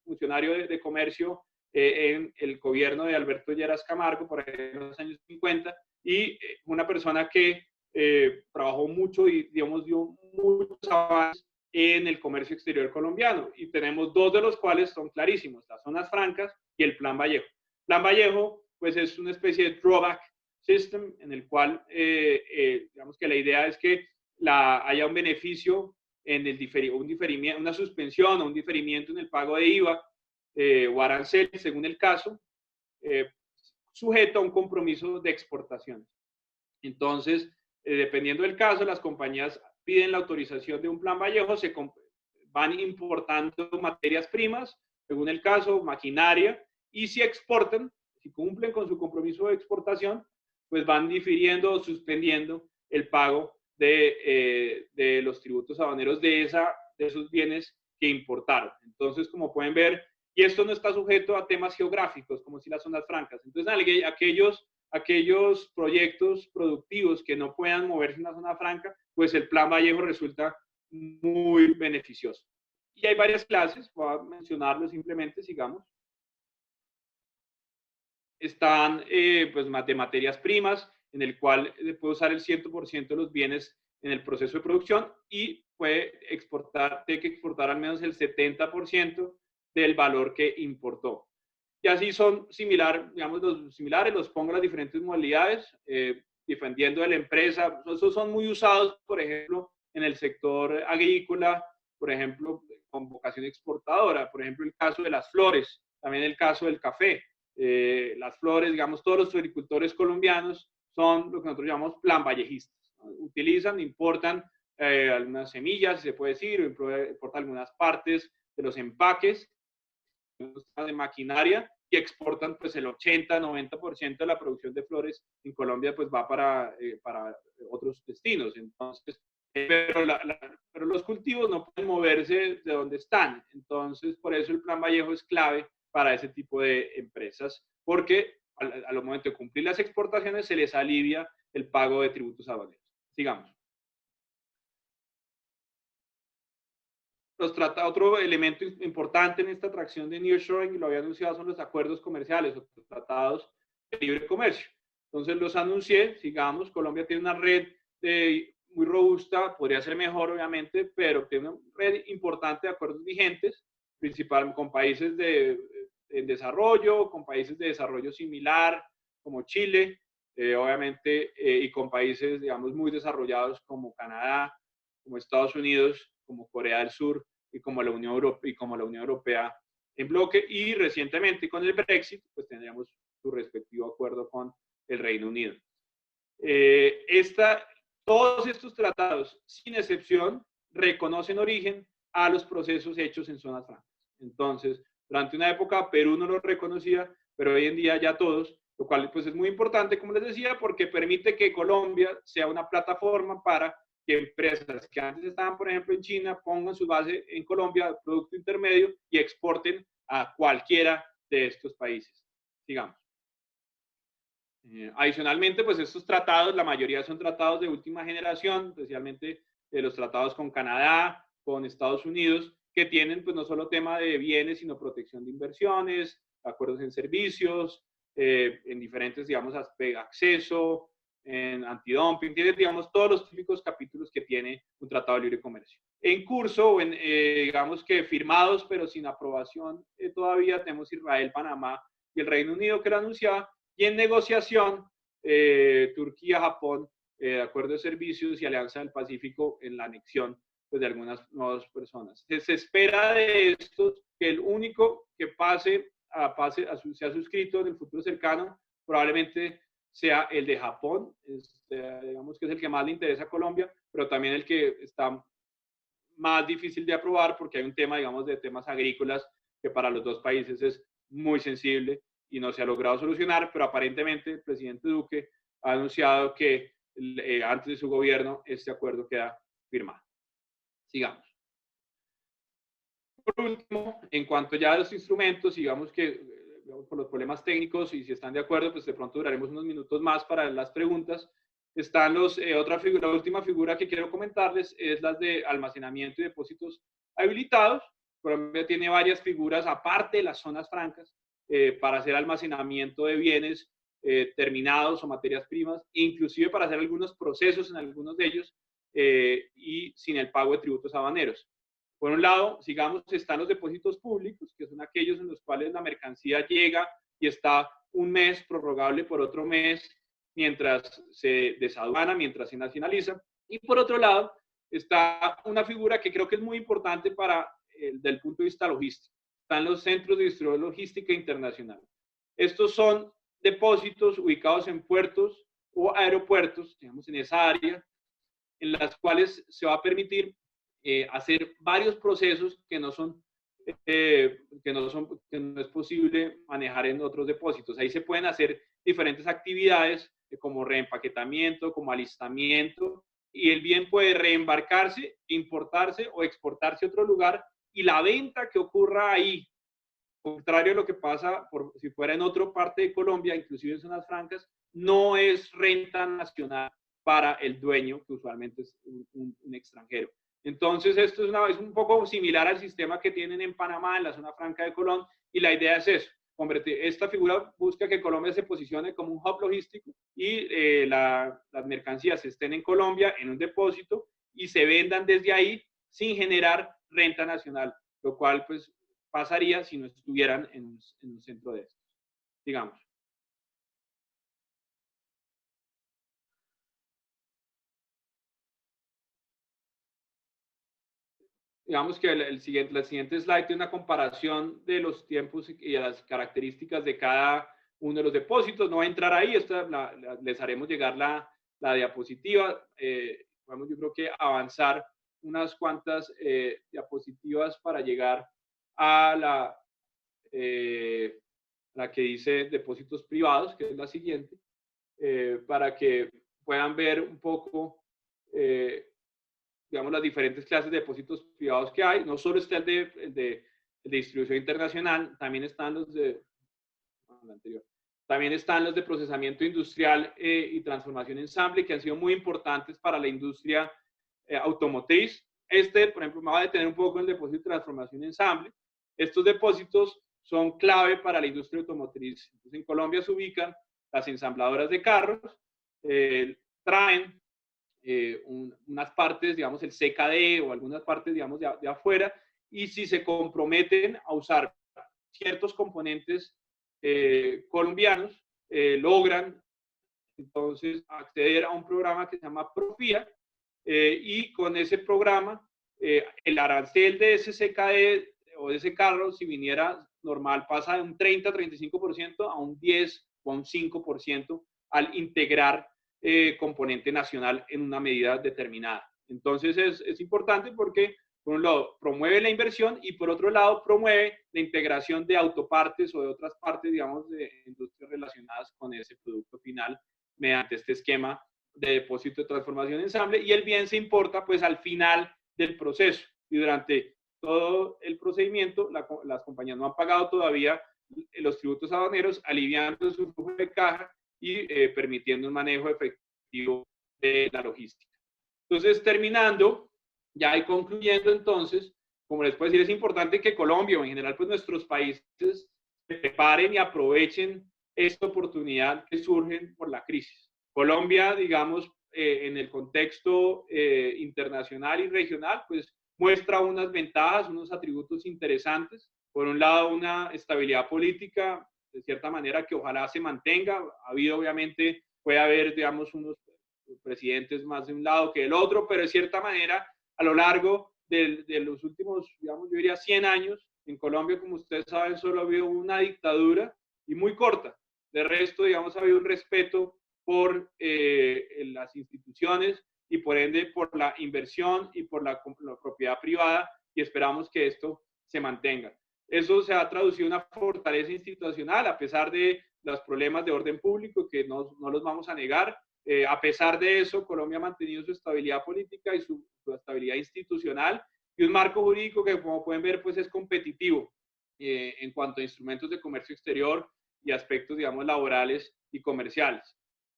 funcionario de comercio en el gobierno de Alberto Lleras Camargo, por ahí en los años 50, y una persona que trabajó mucho y, digamos, dio muchos avances en el comercio exterior colombiano. Y tenemos dos de los cuales son clarísimos, las zonas francas y el Plan Vallejo. Plan Vallejo, pues, es una especie de drawback system en el cual, digamos que la idea es que haya un beneficio en un diferimiento, una suspensión o un diferimiento en el pago de IVA o arancel, según el caso, sujeto a un compromiso de exportación. Entonces, dependiendo del caso, las compañías piden la autorización de un Plan Vallejo, van importando materias primas, según el caso, maquinaria, y si exportan, si cumplen con su compromiso de exportación, pues van difiriendo o suspendiendo el pago de los tributos aduaneros de esos bienes que importaron. Entonces, como pueden ver, y esto no está sujeto a temas geográficos, como si las zonas francas. Entonces, aquellos proyectos productivos que no puedan moverse en una zona franca, pues el Plan Vallejo resulta muy beneficioso. Y hay varias clases, voy a mencionarlo simplemente, sigamos. Están pues, de materias primas, en el cual puede usar el 100% de los bienes en el proceso de producción y tiene que exportar al menos el 70% del valor que importó. Y así son digamos, los similares, los pongo en las diferentes modalidades, dependiendo de la empresa. Esos son muy usados, por ejemplo, en el sector agrícola, por ejemplo, con vocación exportadora. Por ejemplo, el caso de las flores, también el caso del café. Las flores, digamos, todos los agricultores colombianos son lo que nosotros llamamos plan vallejistas, ¿no? Utilizan, importan algunas semillas, se puede decir, importan algunas partes de los empaques de maquinaria y exportan pues el 80-90% de la producción de flores en Colombia pues va para otros destinos. Entonces, pero los cultivos no pueden moverse de donde están. Entonces, por eso el Plan Vallejo es clave para ese tipo de empresas, porque al momento de cumplir las exportaciones se les alivia el pago de tributos aduaneros. Sigamos. Otro elemento importante en esta atracción de nearshoring, y lo había anunciado, son los acuerdos comerciales o tratados de libre comercio. Entonces los anuncié, sigamos. Colombia tiene una red muy robusta, podría ser mejor obviamente, pero tiene una red importante de acuerdos vigentes, principalmente con países en desarrollo, con países de desarrollo similar como Chile, obviamente, y con países, digamos, muy desarrollados como Canadá, como Estados Unidos, como Corea del Sur y como la Unión Europea en bloque. Y recientemente con el Brexit, pues tendríamos su respectivo acuerdo con el Reino Unido. Todos estos tratados, sin excepción, reconocen origen a los procesos hechos en zonas francas. Entonces, durante una época Perú no lo reconocía, pero hoy en día ya todos, lo cual pues es muy importante, como les decía, porque permite que Colombia sea una plataforma para que empresas que antes estaban, por ejemplo, en China, pongan su base en Colombia, producto intermedio, y exporten a cualquiera de estos países. Sigamos. Adicionalmente, pues estos tratados, la mayoría son tratados de última generación, especialmente los tratados con Canadá, con Estados Unidos, que tienen pues no solo tema de bienes, sino protección de inversiones, acuerdos en servicios, en diferentes, digamos, acceso, en antidumping, tiene, digamos, todos los típicos capítulos que tiene un tratado de libre comercio. En curso, digamos que firmados, pero sin aprobación, todavía tenemos Israel, Panamá y el Reino Unido, que lo anunciaba, y en negociación, Turquía, Japón, acuerdo de servicios y Alianza del Pacífico en la anexión pues, de algunas nuevas personas. Se espera de estos que el único que sea suscrito en el futuro cercano probablemente sea el de Japón, digamos que es el que más le interesa a Colombia, pero también el que está más difícil de aprobar porque hay un tema, digamos, de temas agrícolas que para los dos países es muy sensible y no se ha logrado solucionar, pero aparentemente el presidente Duque ha anunciado que antes de su gobierno este acuerdo queda firmado. Sigamos. Por último, en cuanto ya a los instrumentos, digamos que por los problemas técnicos y si están de acuerdo, pues de pronto duraremos unos minutos más para las preguntas. Están la última figura que quiero comentarles es la de almacenamiento y depósitos habilitados. Colombia tiene varias figuras aparte de las zonas francas para hacer almacenamiento de bienes terminados o materias primas, inclusive para hacer algunos procesos en algunos de ellos y sin el pago de tributos aduaneros. Por un lado, sigamos, están los depósitos públicos, que son aquellos en los cuales la mercancía llega y está un mes prorrogable por otro mes mientras se desaduana, mientras se nacionaliza. Y por otro lado, está una figura que creo que es muy importante desde el punto de vista logístico. Están los centros de distribución logística internacional. Estos son depósitos ubicados en puertos o aeropuertos, digamos en esa área, en las cuales se va a permitir hacer varios procesos que no es posible manejar en otros depósitos. Ahí se pueden hacer diferentes actividades como reempaquetamiento, como alistamiento, y el bien puede reembarcarse, importarse o exportarse a otro lugar, y la venta que ocurra ahí, contrario a lo que pasa si fuera en otra parte de Colombia, inclusive en zonas francas, no es renta nacional para el dueño, que usualmente es un extranjero. Entonces, esto es un poco similar al sistema que tienen en Panamá, en la zona franca de Colón, y la idea es eso. Esta figura busca que Colombia se posicione como un hub logístico y las mercancías estén en Colombia, en un depósito, y se vendan desde ahí sin generar renta nacional, lo cual pues pasaría si no estuvieran en un centro de estos. Digamos. Digamos que la siguiente slide tiene una comparación de los tiempos y las características de cada uno de los depósitos. No voy a entrar ahí, les haremos llegar la diapositiva. Vamos, yo creo que avanzar unas cuantas diapositivas para llegar a la que dice depósitos privados, que es la siguiente, para que puedan ver un poco digamos, las diferentes clases de depósitos privados que hay. No solo está el de distribución internacional, también están los de También están los de procesamiento industrial y transformación ensamble, que han sido muy importantes para la industria automotriz. Por ejemplo, me va a detener un poco en el depósito de transformación ensamble. Estos depósitos son clave para la industria automotriz. Entonces, en Colombia se ubican las ensambladoras de carros, traen unas partes, digamos, el CKD o algunas partes, digamos, de afuera, y si se comprometen a usar ciertos componentes colombianos, logran entonces acceder a un programa que se llama Profía, y con ese programa, el arancel de ese CKD o de ese carro, si viniera normal, pasa de un 30-35% a un 10 o a un 5% al integrar componente nacional en una medida determinada. Entonces es importante porque, por un lado, promueve la inversión y por otro lado, promueve la integración de autopartes o de otras partes, digamos, de industrias relacionadas con ese producto final mediante este esquema de depósito de transformación ensamble, y el bien se importa pues al final del proceso, y durante todo el procedimiento las compañías no han pagado todavía los tributos aduaneros, aliviando su flujo de caja y permitiendo un manejo efectivo de la logística. Entonces, terminando, ya y concluyendo entonces, como les puedo decir, es importante que Colombia o en general pues nuestros países se preparen y aprovechen esta oportunidad que surgen por la crisis. Colombia, digamos, en el contexto internacional y regional, pues muestra unas ventajas, unos atributos interesantes. Por un lado, una estabilidad política, de cierta manera, que ojalá se mantenga. Ha habido, obviamente, puede haber, digamos, unos presidentes más de un lado que del otro, pero de cierta manera, a lo largo de los últimos, digamos, yo diría 100 años, en Colombia, como ustedes saben, solo ha habido una dictadura y muy corta. De resto, digamos, ha habido un respeto por las instituciones y por ende por la inversión y por la propiedad privada, y esperamos que esto se mantenga. Eso se ha traducido en una fortaleza institucional a pesar de los problemas de orden público que no los vamos a negar. A pesar de eso, Colombia ha mantenido su estabilidad política y su estabilidad institucional y un marco jurídico que, como pueden ver, pues es competitivo en cuanto a instrumentos de comercio exterior y aspectos, digamos, laborales y comerciales.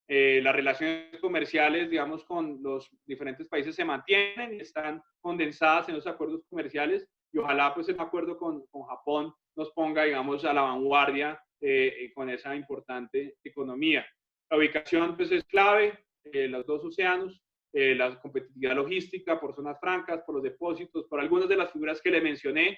Las relaciones comerciales, digamos, con los diferentes países se mantienen y están condensadas en los acuerdos comerciales, y ojalá pues el acuerdo con Japón nos ponga, digamos, a la vanguardia con esa importante economía. La ubicación pues es clave, los dos océanos, la competitividad logística por zonas francas, por los depósitos, por algunas de las figuras que le mencioné,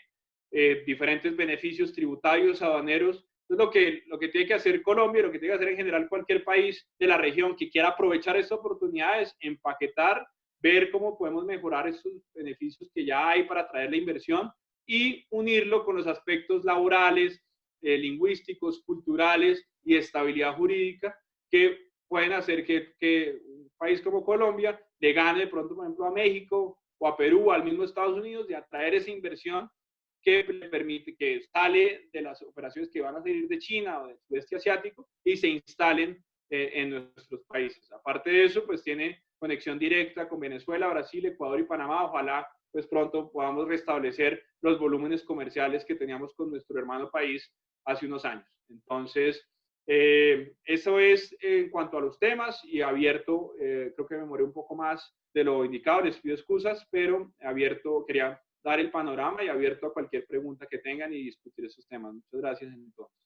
diferentes beneficios tributarios, aduaneros. Entonces, lo que tiene que hacer Colombia, lo que tiene que hacer en general cualquier país de la región que quiera aprovechar estas oportunidades, empaquetar, ver cómo podemos mejorar esos beneficios que ya hay para atraer la inversión y unirlo con los aspectos laborales, lingüísticos, culturales y estabilidad jurídica que pueden hacer que un país como Colombia le gane de pronto, por ejemplo, a México o a Perú, al mismo Estados Unidos, de atraer esa inversión que le permite, que sale de las operaciones que van a salir de China o del sudeste asiático y se instalen en nuestros países. Aparte de eso, pues tiene conexión directa con Venezuela, Brasil, Ecuador y Panamá. Ojalá pues pronto podamos restablecer los volúmenes comerciales que teníamos con nuestro hermano país hace unos años. Entonces, eso es en cuanto a los temas, y abierto, creo que me demoré un poco más de lo indicado, les pido excusas, pero abierto, quería dar el panorama y abierto a cualquier pregunta que tengan y discutir esos temas. Muchas gracias entonces.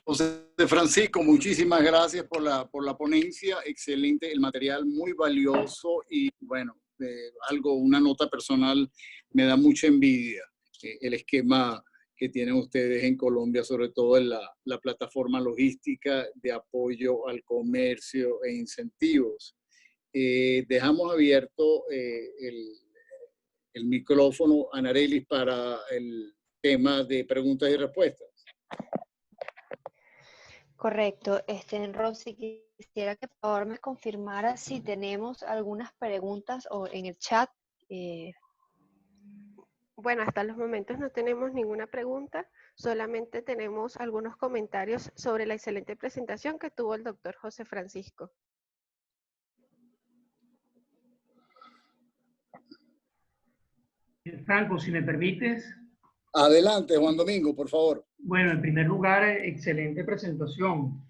José Francisco, muchísimas gracias por la ponencia, excelente, el material muy valioso y bueno, una nota personal, me da mucha envidia el esquema que tienen ustedes en Colombia, sobre todo en la plataforma logística de apoyo al comercio e incentivos. Dejamos abierto el micrófono, Anarelis, para el tema de preguntas y respuestas. Correcto. Rosy, quisiera que por favor me confirmara si tenemos algunas preguntas o en el chat. Bueno, hasta los momentos no tenemos ninguna pregunta, solamente tenemos algunos comentarios sobre la excelente presentación que tuvo el doctor José Francisco. Franco, si me permites. Adelante, Juan Domingo, por favor. Bueno, en primer lugar, excelente presentación.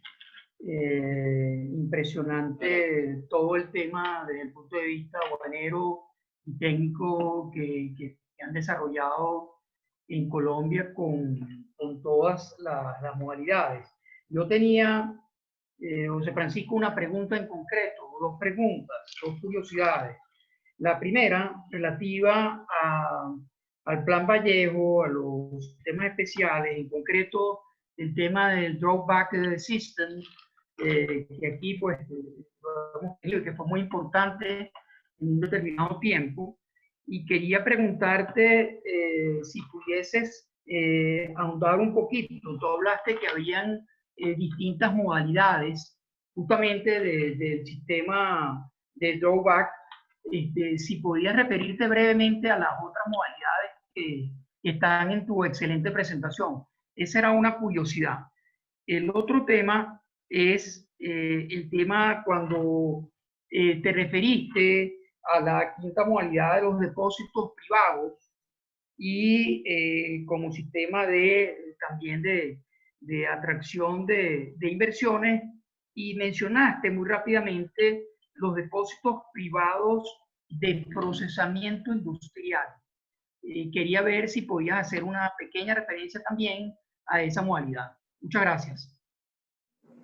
Impresionante todo el tema desde el punto de vista aduanero y técnico que han desarrollado en Colombia con todas las modalidades. Yo tenía, José Francisco, una pregunta en concreto, dos preguntas, dos curiosidades. La primera, relativa al Plan Vallejo, a los sistemas especiales, en concreto el tema del Drawback System, que aquí pues lo hemos tenido, que fue muy importante en un determinado tiempo. Y quería preguntarte si pudieses ahondar un poquito. Tú hablaste que habían distintas modalidades justamente del sistema de drawback. Si podías referirte brevemente a las otras modalidades que están en tu excelente presentación. Esa era una curiosidad. El otro tema es el tema cuando te referiste a la quinta modalidad de los depósitos privados y como sistema también de atracción de inversiones, y mencionaste muy rápidamente los depósitos privados de procesamiento industrial. Quería ver si podías hacer una pequeña referencia también a esa modalidad. Muchas gracias.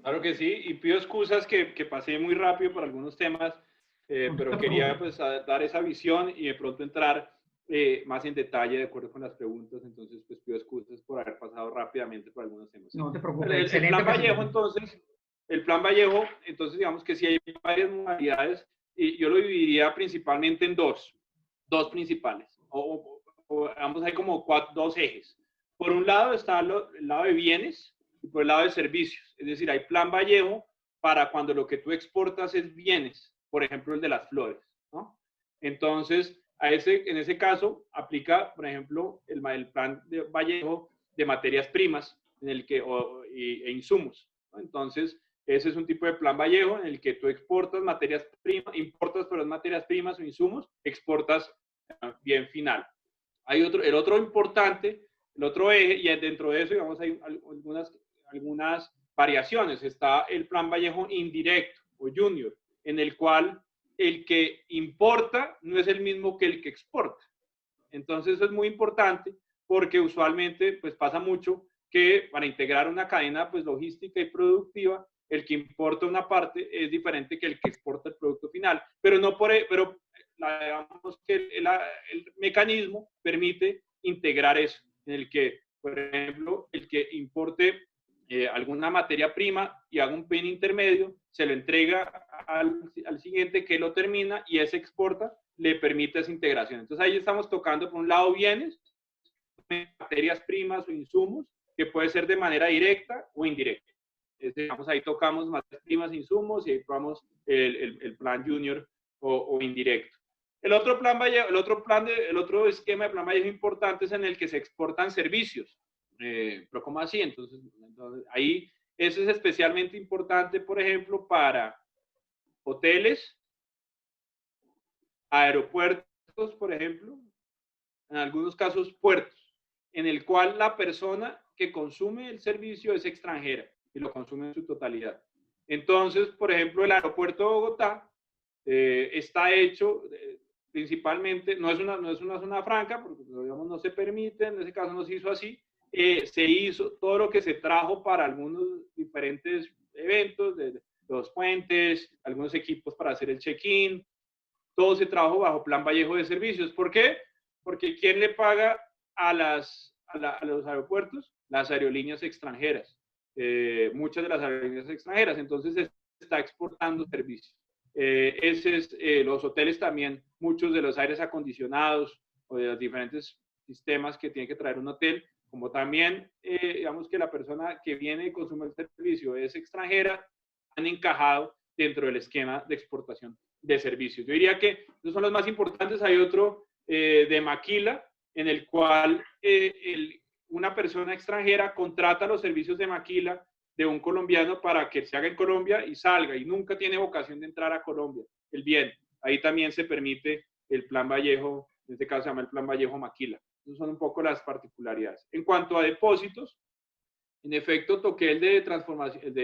Claro que sí, y pido excusas que pasé muy rápido por algunos temas, pero quería pues dar esa visión y de pronto entrar más en detalle de acuerdo con las preguntas, entonces pues pido excusas por haber pasado rápidamente por algunos temas. No te preocupes, el Plan Vallejo, entonces, el Plan Vallejo, entonces digamos que sí hay varias modalidades y yo lo dividiría principalmente en dos principales, o digamos hay como dos ejes. Por un lado está el lado de bienes y por el lado de servicios, es decir, hay Plan Vallejo para cuando lo que tú exportas es bienes, por ejemplo el de las flores, ¿no? Entonces, en ese caso aplica, por ejemplo, el Plan de Vallejo de materias primas en el que, e insumos, ¿no? Entonces, ese es un tipo de Plan Vallejo en el que tú exportas materias primas, importas por las materias primas o insumos, exportas bien final. Hay el otro importante, el otro eje, y dentro de eso, digamos, hay algunas variaciones. Está el Plan Vallejo indirecto o junior, en el cual el que importa no es el mismo que el que exporta. Entonces, eso es muy importante porque usualmente pues pasa mucho que para integrar una cadena pues logística y productiva, el que importa una parte es diferente que el que exporta el producto final, pero digamos que el mecanismo permite integrar eso, en el que, por ejemplo, el que importe alguna materia prima y haga un PIN intermedio, se lo entrega al siguiente que lo termina y ese exporta, le permite esa integración. Entonces ahí estamos tocando por un lado bienes, materias primas o insumos, que puede ser de manera directa o indirecta. Digamos, ahí tocamos materias primas, insumos y ahí probamos el plan junior o indirecto. El otro esquema de Plan Vallejo importante es en el que se exportan servicios. Pero ¿cómo así? Entonces, ahí eso es especialmente importante, por ejemplo, para hoteles, aeropuertos, por ejemplo, en algunos casos puertos, en el cual la persona que consume el servicio es extranjera y lo consume en su totalidad. Entonces, por ejemplo, el aeropuerto de Bogotá está hecho principalmente, no es una zona franca, porque digamos, no se permite, en ese caso no se hizo así, se hizo todo lo que se trajo para algunos diferentes eventos, de los puentes, algunos equipos para hacer el check-in, todo se trabajo bajo Plan Vallejo de servicios. ¿Por qué? Porque ¿quién le paga a los aeropuertos? Las aerolíneas extranjeras. Muchas de las aerolíneas extranjeras. Entonces se está exportando servicios. Los hoteles también, muchos de los aires acondicionados o de los diferentes sistemas que tiene que traer un hotel, como también, digamos que la persona que viene y consume el servicio es extranjera, han encajado dentro del esquema de exportación de servicios. Yo diría que esos son los más importantes. Hay otro de maquila, en el cual una persona extranjera contrata los servicios de maquila de un colombiano para que se haga en Colombia y salga, y nunca tiene vocación de entrar a Colombia, el bien. Ahí también se permite el Plan Vallejo, en este caso se llama el Plan Vallejo Maquila. Esas son un poco las particularidades. En cuanto a depósitos, en efecto, toqué el de transformación,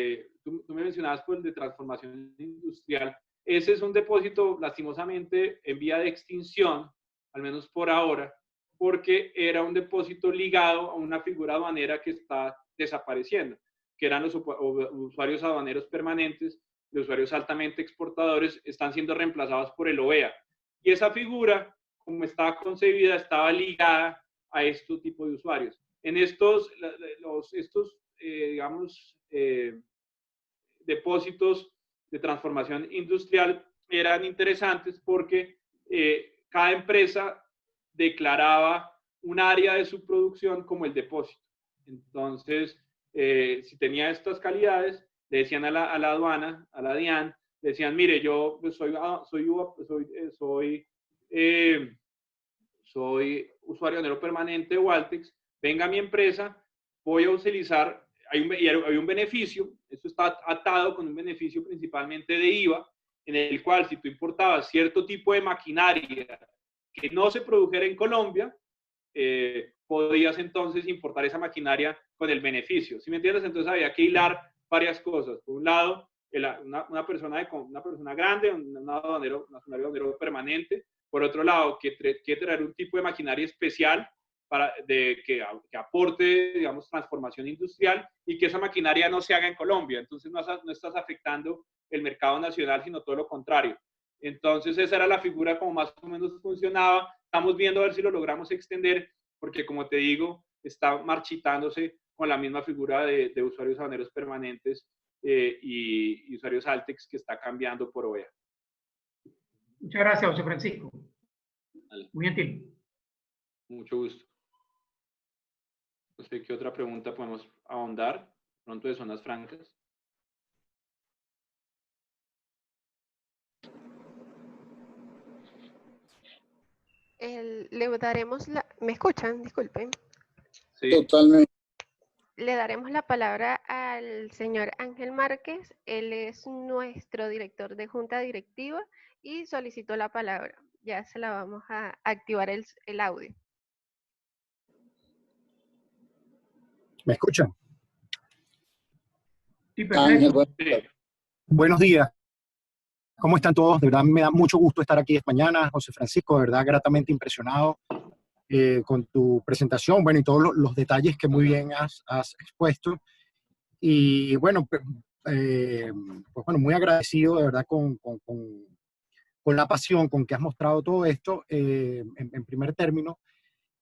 tú me mencionabas por el de transformación industrial. Ese es un depósito, lastimosamente, en vía de extinción, al menos por ahora, porque era un depósito ligado a una figura aduanera que está desapareciendo, que eran los usuarios aduaneros permanentes, los usuarios altamente exportadores, están siendo reemplazados por el OEA. Y esa figura, como estaba concebida, estaba ligada a este tipo de usuarios. En estos depósitos de transformación industrial eran interesantes porque cada empresa declaraba un área de su producción como el depósito. Entonces, si tenía estas calidades, le decían a la aduana, a la DIAN, le decían, mire, yo soy usuario aduanero permanente de Waltex, venga a mi empresa, voy a utilizar, hay un beneficio, esto está atado con un beneficio principalmente de IVA, en el cual si tú importabas cierto tipo de maquinaria que no se produjera en Colombia, podías entonces importar esa maquinaria con el beneficio. ¿Sí me entiendes? Entonces había que hilar varias cosas. Por un lado, una persona grande, un aduanero permanente. Por otro lado, que traer un tipo de maquinaria especial que aporte, digamos, transformación industrial y que esa maquinaria no se haga en Colombia. Entonces no estás afectando el mercado nacional, sino todo lo contrario. Entonces esa era la figura como más o menos funcionaba. Estamos viendo a ver si lo logramos extender, porque como te digo, está marchitándose con la misma figura de usuarios aduaneros permanentes y usuarios Altex que está cambiando por OEA. Muchas gracias, José Francisco. Vale. Muy gentil. Mucho gusto. No sé qué otra pregunta podemos ahondar pronto de zonas francas. Le daremos la... ¿Me escuchan? Disculpen. Sí. Totalmente. Le daremos la palabra al señor Ángel Márquez. Él es nuestro director de junta directiva y solicitó la palabra. Ya se la vamos a activar el audio. ¿Me escuchan? Sí, Ángel, perfecto. Sí. Buenos días. ¿Cómo están todos? De verdad me da mucho gusto estar aquí esta mañana, José Francisco, de verdad gratamente impresionado con tu presentación, bueno, y todos los detalles que muy bien has expuesto. Y bueno, pues bueno, muy agradecido de verdad con la pasión con que has mostrado todo esto en primer término.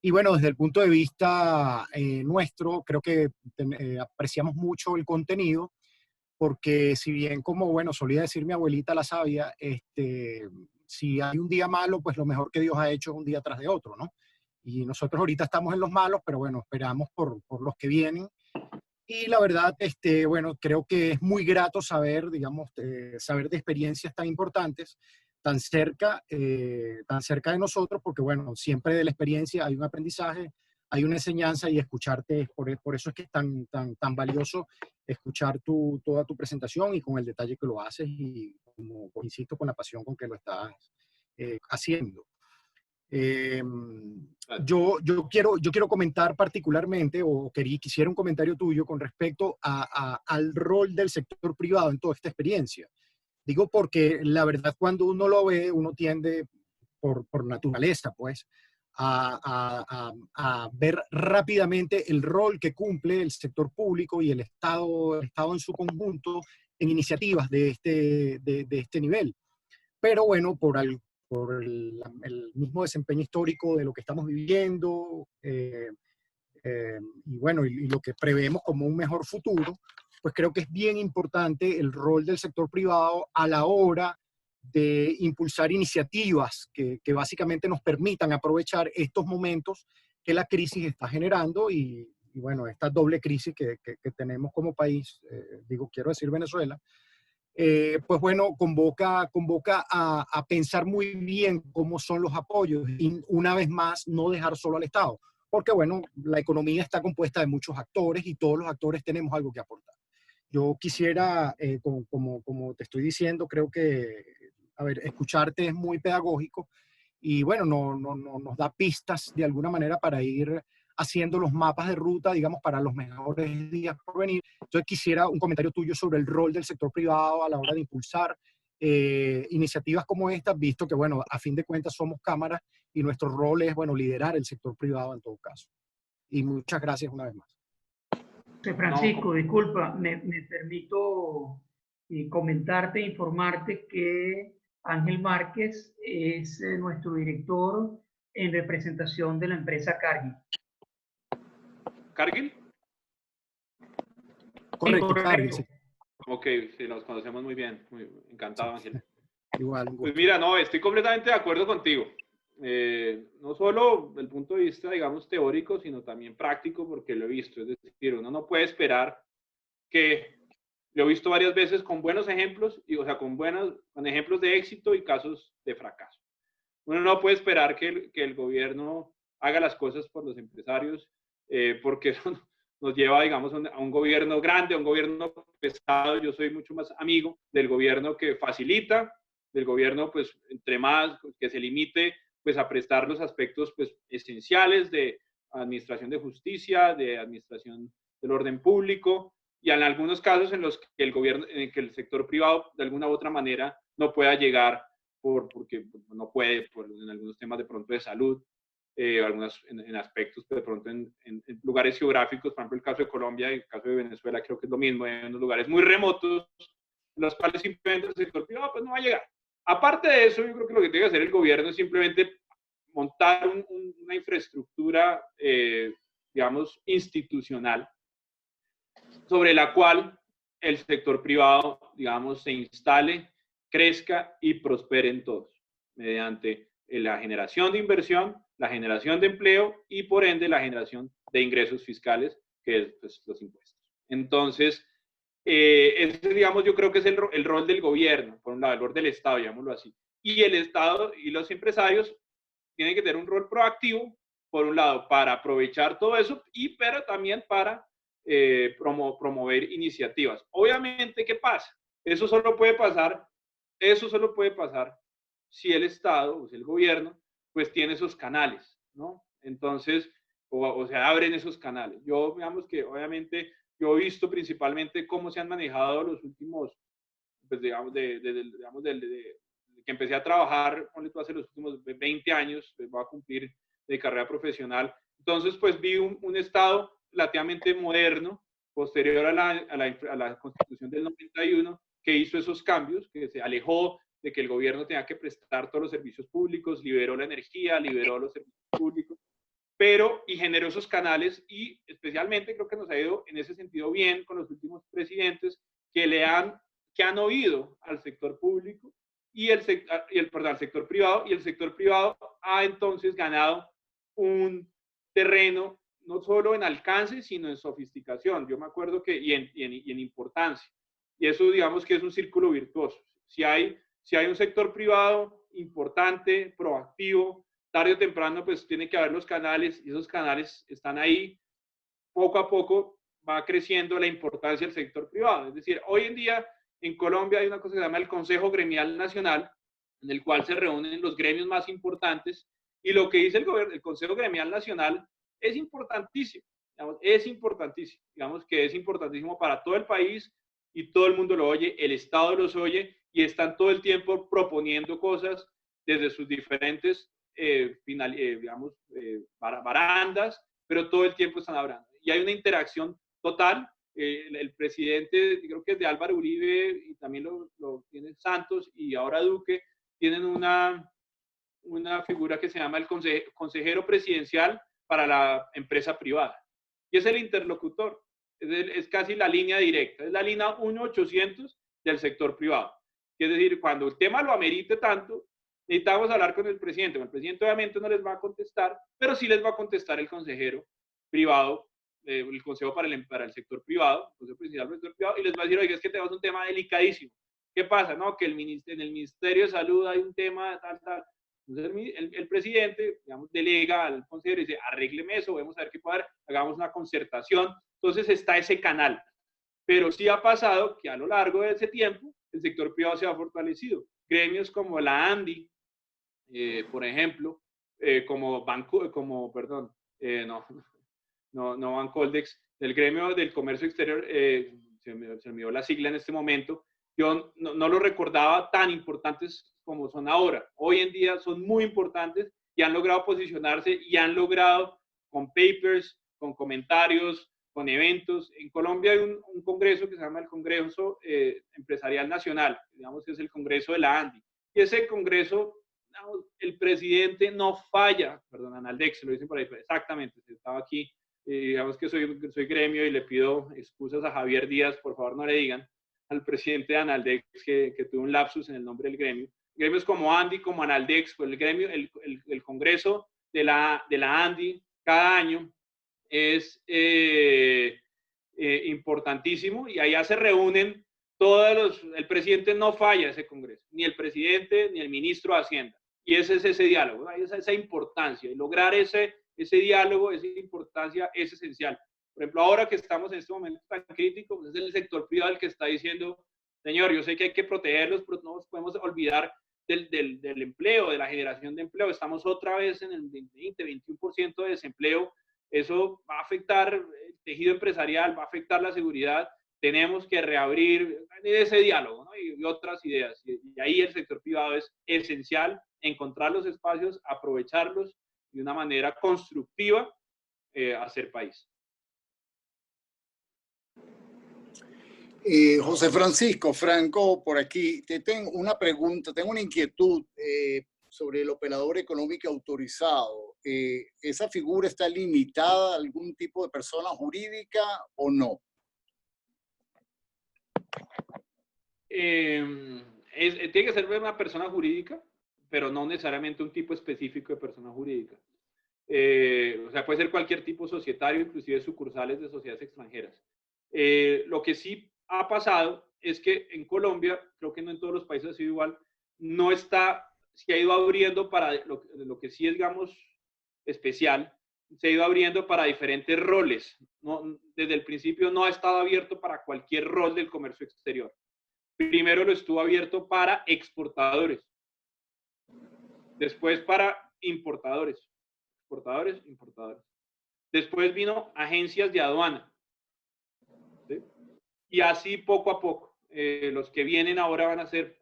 Y bueno, desde el punto de vista nuestro, creo que apreciamos mucho el contenido, porque si bien, como bueno, solía decir mi abuelita la sabia, si hay un día malo, pues lo mejor que Dios ha hecho es un día tras de otro, ¿no? Y nosotros ahorita estamos en los malos, pero bueno, esperamos por los que vienen. Y la verdad, bueno, creo que es muy grato saber, digamos, saber de experiencias tan importantes, tan cerca de nosotros, porque bueno, siempre de la experiencia hay un aprendizaje, hay una enseñanza y escucharte, por eso es que es tan valioso escuchar toda tu presentación y con el detalle que lo haces y, como insisto, con la pasión con que lo estás haciendo. Yo quiero comentar particularmente, o quisiera un comentario tuyo con respecto al rol del sector privado en toda esta experiencia. Digo porque la verdad cuando uno lo ve, uno tiende por naturaleza, pues, a ver rápidamente el rol que cumple el sector público y el Estado en su conjunto en iniciativas de este nivel. Pero bueno, por el mismo desempeño histórico de lo que estamos viviendo y bueno, y lo que prevemos como un mejor futuro, pues creo que es bien importante el rol del sector privado a la hora de impulsar iniciativas que básicamente nos permitan aprovechar estos momentos que la crisis está generando y bueno, esta doble crisis que tenemos como país, quiero decir Venezuela, pues bueno, convoca a pensar muy bien cómo son los apoyos y una vez más no dejar solo al Estado, porque bueno, la economía está compuesta de muchos actores y todos los actores tenemos algo que aportar. Yo quisiera, como te estoy diciendo, creo que, a ver, escucharte es muy pedagógico y bueno, nos da pistas de alguna manera para ir haciendo los mapas de ruta, digamos, para los mejores días por venir. Entonces quisiera un comentario tuyo sobre el rol del sector privado a la hora de impulsar iniciativas como esta, visto que, bueno, a fin de cuentas somos cámaras y nuestro rol es, bueno, liderar el sector privado en todo caso. Y muchas gracias una vez más. José Francisco, disculpa, me permito comentarte, informarte que Ángel Márquez es nuestro director en representación de la empresa Cargill. ¿Cargill? Correcto, correcto. Cargill, sí. Ok, sí, nos conocemos muy bien. Muy encantado, Ángel. Igual, un gusto. Pues mira, no, estoy completamente de acuerdo contigo. No solo desde el punto de vista, digamos, teórico, sino también práctico, porque lo he visto. Es decir, uno no puede esperar que, lo he visto varias veces con buenos ejemplos, o sea, con ejemplos de éxito y casos de fracaso. Uno no puede esperar que el gobierno haga las cosas por los empresarios, porque eso nos lleva, digamos, a un gobierno grande, a un gobierno pesado. Yo soy mucho más amigo del gobierno que facilita, del gobierno, pues, entre más, que se limite, pues, a prestar los aspectos, pues, esenciales de administración de justicia, de administración del orden público, y en algunos casos en los que el gobierno, en que el sector privado, de alguna u otra manera, no pueda llegar porque no puede, en algunos temas de pronto de salud, en aspectos de pronto en lugares geográficos, por ejemplo el caso de Colombia y el caso de Venezuela creo que es lo mismo, en unos lugares muy remotos, en los cuales simplemente el sector privado pues no va a llegar. Aparte de eso, yo creo que lo que tiene que hacer el gobierno es simplemente montar una infraestructura, digamos, institucional, sobre la cual el sector privado, digamos, se instale, crezca y prospere en todos, mediante la generación de inversión, la generación de empleo y, por ende, la generación de ingresos fiscales, que es pues, los impuestos. Entonces, ese, digamos, yo creo que es el rol del gobierno, por un lado, el rol del Estado, llamémoslo así. Y el Estado y los empresarios tienen que tener un rol proactivo, por un lado, para aprovechar todo eso, pero también para promover iniciativas. Obviamente, ¿qué pasa? Eso solo puede pasar si el Estado, o si el gobierno, pues tiene esos canales, ¿no? Entonces, o sea, abren esos canales. Yo, digamos que, obviamente, yo he visto principalmente cómo se han manejado los últimos, pues, digamos, desde que empecé a trabajar, hace los últimos 20 años, pues, voy a cumplir de carrera profesional. Entonces, pues, vi un Estado relativamente moderno, posterior a la Constitución del 91, que hizo esos cambios, que se alejó de que el gobierno tenga que prestar todos los servicios públicos, liberó la energía, liberó los servicios públicos, y generó esos canales, y especialmente creo que nos ha ido en ese sentido bien con los últimos presidentes que han oído al sector público al sector privado, y el sector privado ha entonces ganado un terreno no solo en alcance, sino en sofisticación. Yo me acuerdo que, y en importancia. Y eso, digamos que es un círculo virtuoso. Si hay un sector privado importante, proactivo, tarde o temprano, pues tiene que haber los canales, y esos canales están ahí. Poco a poco va creciendo la importancia del sector privado. Es decir, hoy en día en Colombia hay una cosa que se llama el Consejo Gremial Nacional, en el cual se reúnen los gremios más importantes, y lo que dice el Consejo Gremial Nacional es importantísimo, digamos que es importantísimo para todo el país, y todo el mundo lo oye, el Estado los oye, y están todo el tiempo proponiendo cosas desde sus diferentes, barandas, pero todo el tiempo están hablando. Y hay una interacción total. El presidente, creo que es de Álvaro Uribe, y también lo tiene Santos, y ahora Duque, tienen una figura que se llama el consejero presidencial para la empresa privada. Y es el interlocutor, es casi la línea directa, es la línea 1-800 del sector privado. Es decir, cuando el tema lo amerite tanto, necesitamos hablar con el presidente. Bueno, el presidente obviamente no les va a contestar, pero sí les va a contestar el consejero privado, el consejo para el sector privado, el consejo presidencial para el sector privado, y les va a decir, oiga, es que tenemos un tema delicadísimo. ¿Qué pasa? No, que en el Ministerio de Salud hay un tema tal. Entonces el presidente, digamos, delega al consejero y dice, arrégleme eso, vamos a ver qué puede haber, hagamos una concertación. Entonces está ese canal. Pero sí ha pasado que a lo largo de ese tiempo el sector privado se ha fortalecido. Gremios como la ANDI, por ejemplo, como Bancoldex, del gremio del comercio exterior, se me olvidó la sigla en este momento, yo no lo recordaba tan importantes como son ahora. Hoy en día son muy importantes y han logrado posicionarse y han logrado con papers, con comentarios, con eventos. En Colombia hay un congreso que se llama el Congreso Empresarial Nacional, digamos que es el Congreso de la ANDI. Y ese congreso, el presidente no falla, perdón, Analdex, lo dicen por ahí, exactamente, estaba aquí, digamos que soy gremio y le pido excusas a Javier Díaz, por favor no le digan al presidente de Analdex que tuvo un lapsus en el nombre del gremio. Gremios como ANDI, como Analdex, pues el gremio, el congreso de la ANDI cada año es importantísimo y allá se reúnen el presidente no falla ese congreso, ni el presidente ni el ministro de Hacienda. Y ese es ese diálogo, ¿no? Esa importancia. Y lograr ese diálogo, esa importancia es esencial. Por ejemplo, ahora que estamos en este momento tan crítico, pues es el sector privado el que está diciendo, señor, yo sé que hay que protegerlos, pero no nos podemos olvidar del empleo, de la generación de empleo. Estamos otra vez en el 20-21% de desempleo. Eso va a afectar el tejido empresarial, va a afectar la seguridad. Tenemos que reabrir ese diálogo, ¿no? y otras ideas. Y ahí el sector privado es esencial, encontrar los espacios, aprovecharlos de una manera constructiva, hacer país. José Francisco, Franco, por aquí, te tengo una pregunta, tengo una inquietud sobre el operador económico autorizado. ¿Esa figura está limitada a algún tipo de persona jurídica o no? Tiene que ser una persona jurídica, pero no necesariamente un tipo específico de persona jurídica. O sea, puede ser cualquier tipo societario, inclusive sucursales de sociedades extranjeras. Lo que sí ha pasado es que en Colombia, creo que no en todos los países ha sido igual, se ha ido abriendo para lo que sí es, digamos, especial, se ha ido abriendo para diferentes roles. ¿No? Desde el principio no ha estado abierto para cualquier rol del comercio exterior. Primero lo estuvo abierto para exportadores, después para importadores. Después vino agencias de aduana. ¿Sí? Y así poco a poco. Los que vienen ahora van a ser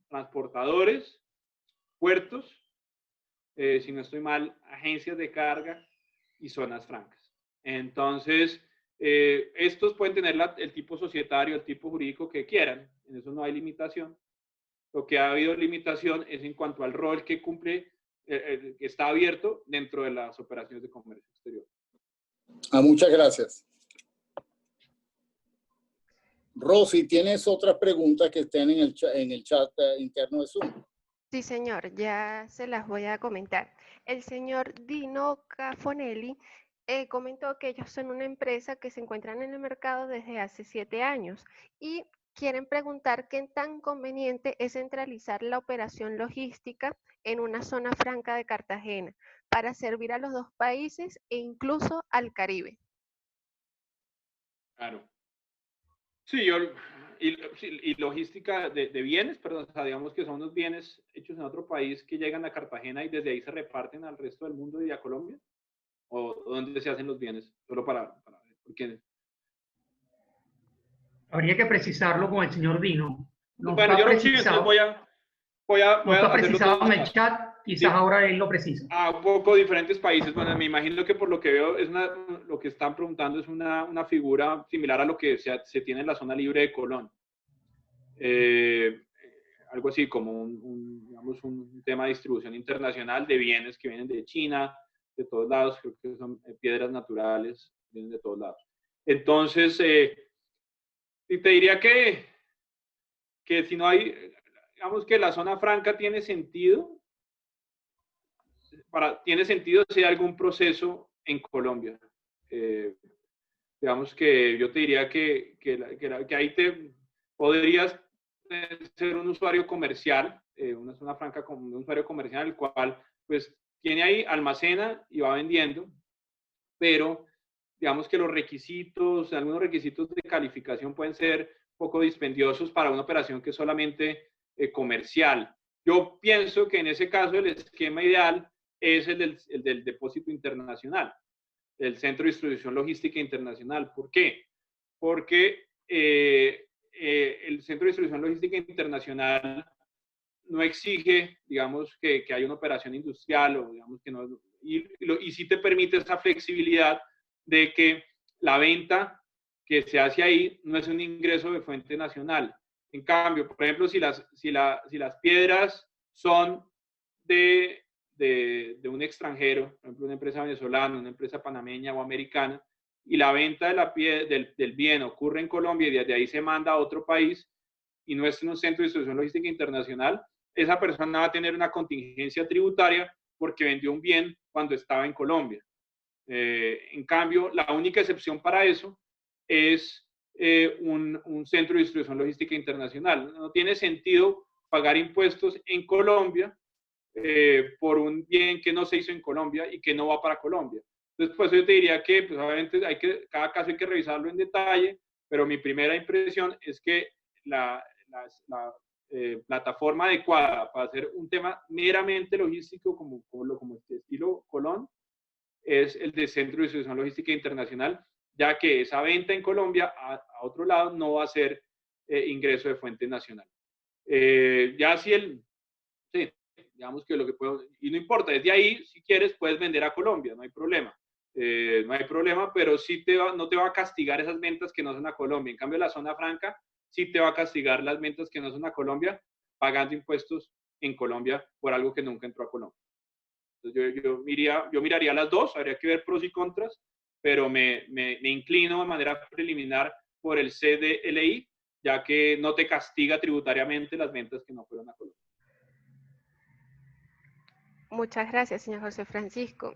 transportadores, puertos, si no estoy mal, agencias de carga y zonas francas. Entonces, estos pueden tener el tipo societario, el tipo jurídico que quieran. En eso no hay limitación. Lo que ha habido limitación es en cuanto al rol que cumple, que está abierto dentro de las operaciones de comercio exterior. Muchas gracias. Rosy, ¿tienes otras preguntas que estén en el chat interno de Zoom? Sí, señor, ya se las voy a comentar. El señor Dino Cafonelli comentó que ellos son una empresa que se encuentran en el mercado desde hace 7 años y quieren preguntar qué tan conveniente es centralizar la operación logística en una zona franca de Cartagena para servir a los dos países e incluso al Caribe. Claro. Sí, y logística de bienes, pero o sea, digamos que son los bienes hechos en otro país que llegan a Cartagena y desde ahí se reparten al resto del mundo y a Colombia. ¿O dónde se hacen los bienes? Solo para porque... Habría que precisarlo con el señor Dino. No bueno, yo no voy a está precisado en el chat, quizás sí. Ahora él lo precisa. Un poco diferentes países. Bueno, me imagino que por lo que veo, lo que están preguntando es una figura similar a lo que se tiene en la zona libre de Colón. Algo así como digamos, un tema de distribución internacional de bienes que vienen de China, de todos lados, creo que son piedras naturales, vienen de todos lados. Entonces, y te diría que si no hay, digamos que la zona franca tiene sentido si hay algún proceso en Colombia. Digamos que yo te diría que ahí te podrías ser un usuario comercial, una zona franca como un usuario comercial, el cual pues tiene ahí, almacena y va vendiendo, pero digamos que algunos requisitos de calificación pueden ser poco dispendiosos para una operación que es solamente comercial. Yo pienso que en ese caso el esquema ideal es el del depósito internacional, el Centro de Distribución Logística Internacional. ¿Por qué? Porque el Centro de Distribución Logística Internacional no exige, digamos, que haya una operación industrial o digamos que no, y sí te permite esa flexibilidad de que la venta que se hace ahí no es un ingreso de fuente nacional. En cambio, por ejemplo, si las piedras son de un extranjero, por ejemplo, una empresa venezolana, una empresa panameña o americana, y la venta del bien ocurre en Colombia y desde ahí se manda a otro país y no es en un centro de distribución logística internacional, esa persona va a tener una contingencia tributaria porque vendió un bien cuando estaba en Colombia. En cambio, la única excepción para eso es un centro de distribución logística internacional. No tiene sentido pagar impuestos en Colombia por un bien que no se hizo en Colombia y que no va para Colombia. Entonces, pues yo te diría que pues, obviamente cada caso hay que revisarlo en detalle, pero mi primera impresión es que la plataforma adecuada para hacer un tema meramente logístico como este estilo Colón es el de Centro de Distribución Logística Internacional, ya que esa venta en Colombia a otro lado no va a ser ingreso de fuente nacional. Ya si sí, digamos que lo que puedo, y no importa, desde ahí, si quieres, puedes vender a Colombia, no hay problema. No hay problema, pero sí no te va a castigar esas ventas que no son a Colombia. En cambio, la zona franca sí te va a castigar las ventas que no son a Colombia, pagando impuestos en Colombia por algo que nunca entró a Colombia. Entonces yo miraría las dos, habría que ver pros y contras, pero me inclino de manera preliminar por el CDLI, ya que no te castiga tributariamente las ventas que no fueron a Colombia. Muchas gracias, señor José Francisco.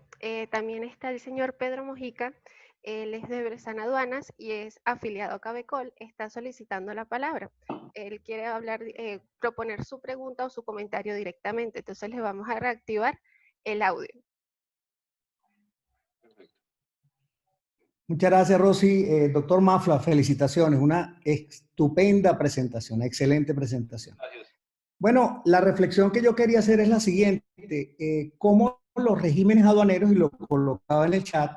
También está el señor Pedro Mojica. Él es de Bressan Aduanas y es afiliado a Cabecol. Está solicitando la palabra. Él quiere hablar, proponer su pregunta o su comentario directamente. Entonces le vamos a reactivar el audio. Muchas gracias, Rosy. Doctor Mafla, felicitaciones. Una estupenda presentación, una excelente presentación. Gracias. Bueno, la reflexión que yo quería hacer es la siguiente. Cómo los regímenes aduaneros, y lo colocaba en el chat,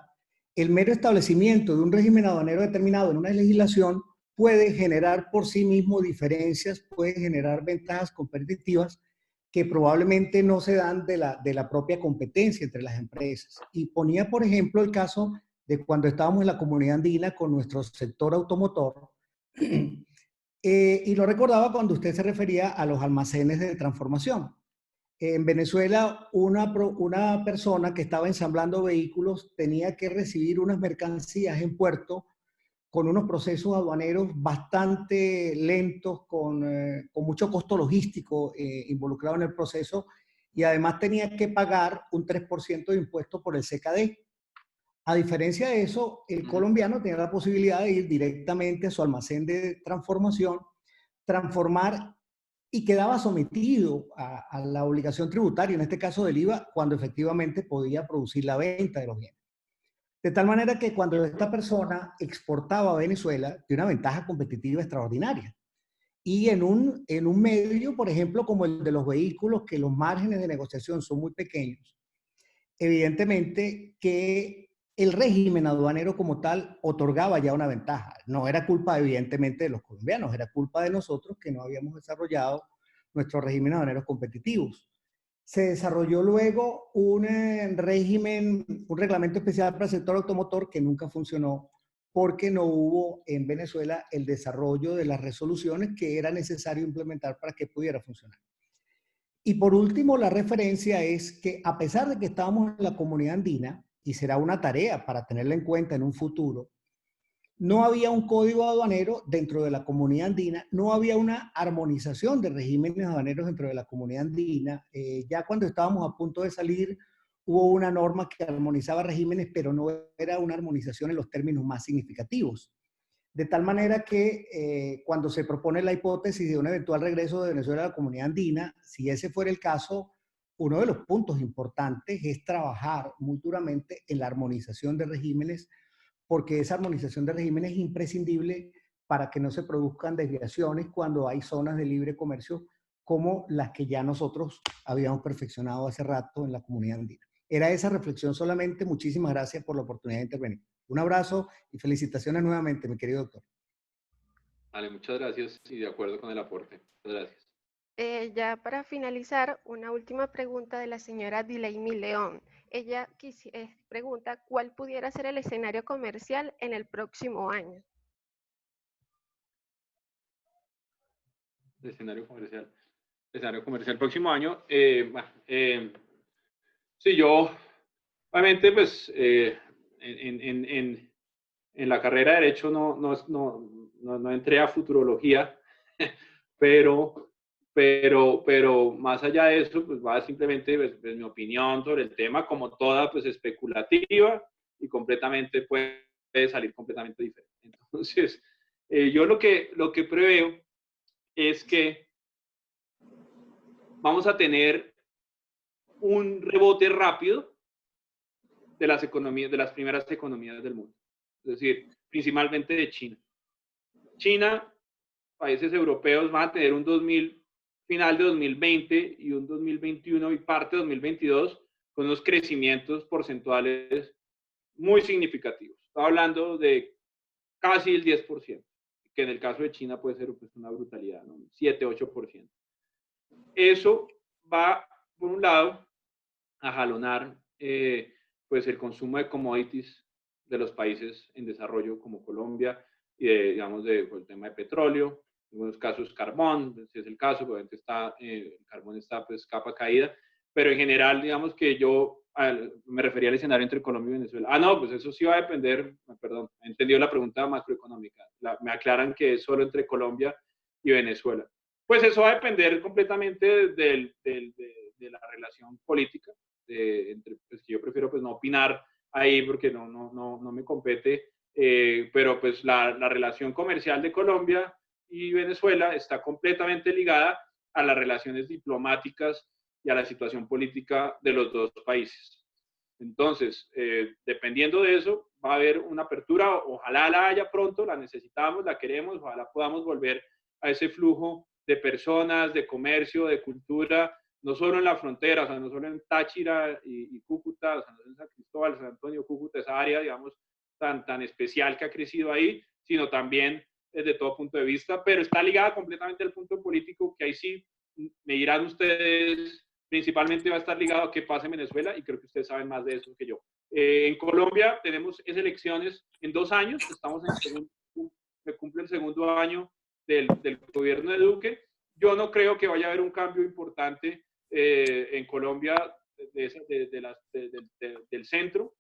el mero establecimiento de un régimen aduanero determinado en una legislación puede generar por sí mismo diferencias, puede generar ventajas competitivas que probablemente no se dan de la propia competencia entre las empresas. Y ponía, por ejemplo, el caso de cuando estábamos en la comunidad andina con nuestro sector automotor, y lo recordaba cuando usted se refería a los almacenes de transformación. En Venezuela, una persona que estaba ensamblando vehículos tenía que recibir unas mercancías en puerto con unos procesos aduaneros bastante lentos, con mucho costo logístico involucrado en el proceso, y además tenía que pagar un 3% de impuesto por el CKD. A diferencia de eso, el colombiano tenía la posibilidad de ir directamente a su almacén de transformación, transformar, y quedaba sometido a la obligación tributaria, en este caso del IVA, cuando efectivamente podía producir la venta de los bienes. De tal manera que cuando esta persona exportaba a Venezuela, tiene una ventaja competitiva extraordinaria. Y en un medio, por ejemplo, como el de los vehículos, que los márgenes de negociación son muy pequeños, evidentemente que el régimen aduanero como tal otorgaba ya una ventaja. No era culpa, evidentemente, de los colombianos, era culpa de nosotros que no habíamos desarrollado nuestros regímenes aduaneros competitivos. Se desarrolló luego un reglamento especial para el sector automotor que nunca funcionó porque no hubo en Venezuela el desarrollo de las resoluciones que era necesario implementar para que pudiera funcionar. Y por último, la referencia es que a pesar de que estábamos en la comunidad andina, y será una tarea para tenerla en cuenta en un futuro, no había un código aduanero dentro de la comunidad andina, no había una armonización de regímenes aduaneros dentro de la comunidad andina. Ya cuando estábamos a punto de salir, hubo una norma que armonizaba regímenes, pero no era una armonización en los términos más significativos. De tal manera que cuando se propone la hipótesis de un eventual regreso de Venezuela a la comunidad andina, si ese fuera el caso, uno de los puntos importantes es trabajar muy duramente en la armonización de regímenes, porque esa armonización de regímenes es imprescindible para que no se produzcan desviaciones cuando hay zonas de libre comercio como las que ya nosotros habíamos perfeccionado hace rato en la comunidad andina. Era esa reflexión solamente. Muchísimas gracias por la oportunidad de intervenir. Un abrazo y felicitaciones nuevamente, mi querido doctor. Vale, muchas gracias y de acuerdo con el aporte. Muchas gracias. Ya para finalizar, una última pregunta de la señora Dileimi León. Ella pregunta, ¿cuál pudiera ser el escenario comercial en el próximo año? El escenario comercial. Escenario comercial el próximo año. Sí, yo, obviamente, pues, en la carrera de Derecho no entré a futurología, pero más allá de eso, pues va simplemente pues, mi opinión sobre el tema, como toda, pues especulativa y completamente puede salir completamente diferente. Entonces, yo lo que preveo es que vamos a tener un rebote rápido de las economías, de las primeras economías del mundo. Es decir, principalmente de China. China, países europeos van a tener un final de 2020 y un 2021 y parte de 2022 con unos crecimientos porcentuales muy significativos. Estoy hablando de casi el 10%, que en el caso de China puede ser pues, una brutalidad, ¿no? 7-8%. Eso va, por un lado, a jalonar pues el consumo de commodities de los países en desarrollo como Colombia y digamos pues, el tema de petróleo, en algunos casos carbón, si es el caso, obviamente el carbón está pues capa caída, pero en general digamos que yo me refería al escenario entre Colombia y Venezuela. No, pues eso sí va a depender, perdón, he entendido la pregunta macroeconómica, me aclaran que es solo entre Colombia y Venezuela. Pues eso va a depender completamente de la relación política, pues que yo prefiero pues no opinar ahí porque no me compete, pero pues la relación comercial de Colombia y Venezuela está completamente ligada a las relaciones diplomáticas y a la situación política de los dos países. Entonces, dependiendo de eso, va a haber una apertura, ojalá la haya pronto, la necesitamos, la queremos, ojalá podamos volver a ese flujo de personas, de comercio, de cultura, no solo en la frontera, o sea, no solo en Táchira y Cúcuta, o sea, no en San Cristóbal, San Antonio, Cúcuta, esa área, digamos, tan especial que ha crecido ahí, sino también desde todo punto de vista, pero está ligada completamente al punto político, que ahí sí, me dirán ustedes, principalmente va a estar ligado a qué pasa en Venezuela, y creo que ustedes saben más de eso que yo. En Colombia tenemos elecciones en 2 años, estamos se cumple el segundo año del gobierno de Duque. Yo no creo que vaya a haber un cambio importante en Colombia del centro.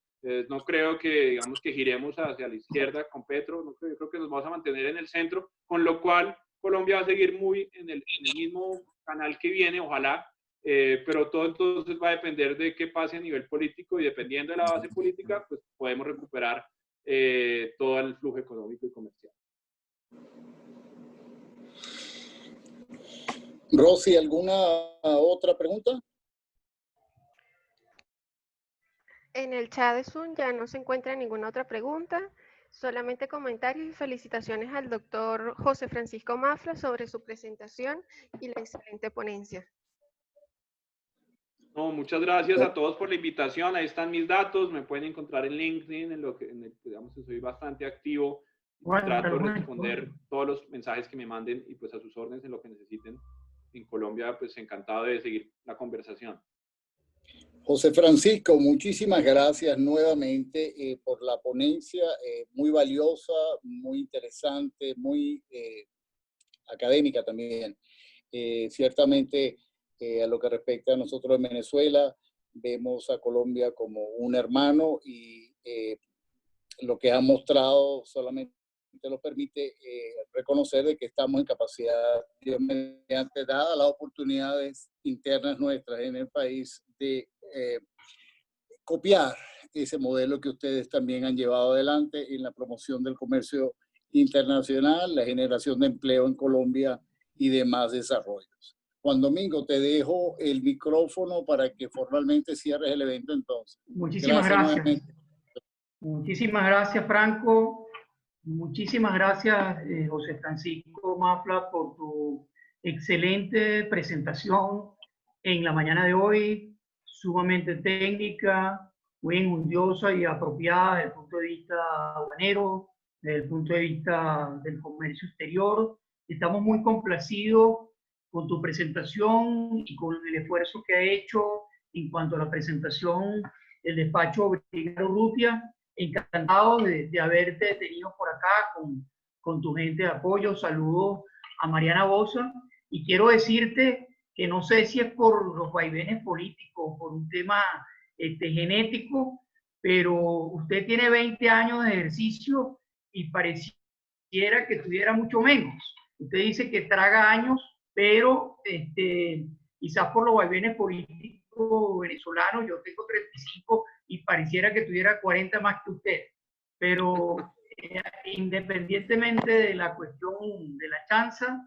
No creo que, digamos, que giremos hacia la izquierda con Petro. No creo, yo creo que nos vamos a mantener en el centro, con lo cual Colombia va a seguir muy en el mismo canal que viene, ojalá. Pero todo entonces va a depender de qué pase a nivel político, y dependiendo de la base política, pues podemos recuperar todo el flujo económico y comercial. Rosy, ¿alguna otra pregunta? En el chat de Zoom ya no se encuentra ninguna otra pregunta, solamente comentarios y felicitaciones al doctor José Francisco Mafra sobre su presentación y la excelente ponencia. No, muchas gracias a todos por la invitación. Ahí están mis datos, me pueden encontrar en LinkedIn, en el que digamos que soy bastante activo. Trato de responder todos los mensajes que me manden y pues a sus órdenes en lo que necesiten. En Colombia, pues encantado de seguir la conversación. José Francisco, muchísimas gracias nuevamente por la ponencia, muy valiosa, muy interesante, muy académica también. Ciertamente, a lo que respecta a nosotros en Venezuela, vemos a Colombia como un hermano, y lo que ha mostrado solamente lo permite reconocer de que estamos en capacidad, mediante dadas las oportunidades internas nuestras en el país, de copiar ese modelo que ustedes también han llevado adelante en la promoción del comercio internacional, la generación de empleo en Colombia y demás desarrollos. Juan Domingo, te dejo el micrófono para que formalmente cierres el evento entonces. Muchísimas gracias. Muchísimas gracias, Franco. Muchísimas gracias, José Francisco Mafra, por tu excelente presentación en la mañana de hoy, sumamente técnica, muy enjundiosa y apropiada desde el punto de vista aduanero, desde el punto de vista del comercio exterior. Estamos muy complacidos con tu presentación y con el esfuerzo que ha hecho en cuanto a la presentación del despacho Brigaro Urrutia. Encantado de haberte tenido por acá con tu gente de apoyo. Saludos a Mariana Bosa. Y quiero decirte que no sé si es por los vaivenes políticos, por un tema genético, pero usted tiene 20 años de ejercicio y pareciera que tuviera mucho menos. Usted dice que traga años, pero quizás por los vaivenes políticos venezolanos, yo tengo 35 y pareciera que tuviera 40 más que usted. Pero independientemente de la cuestión de la chanza,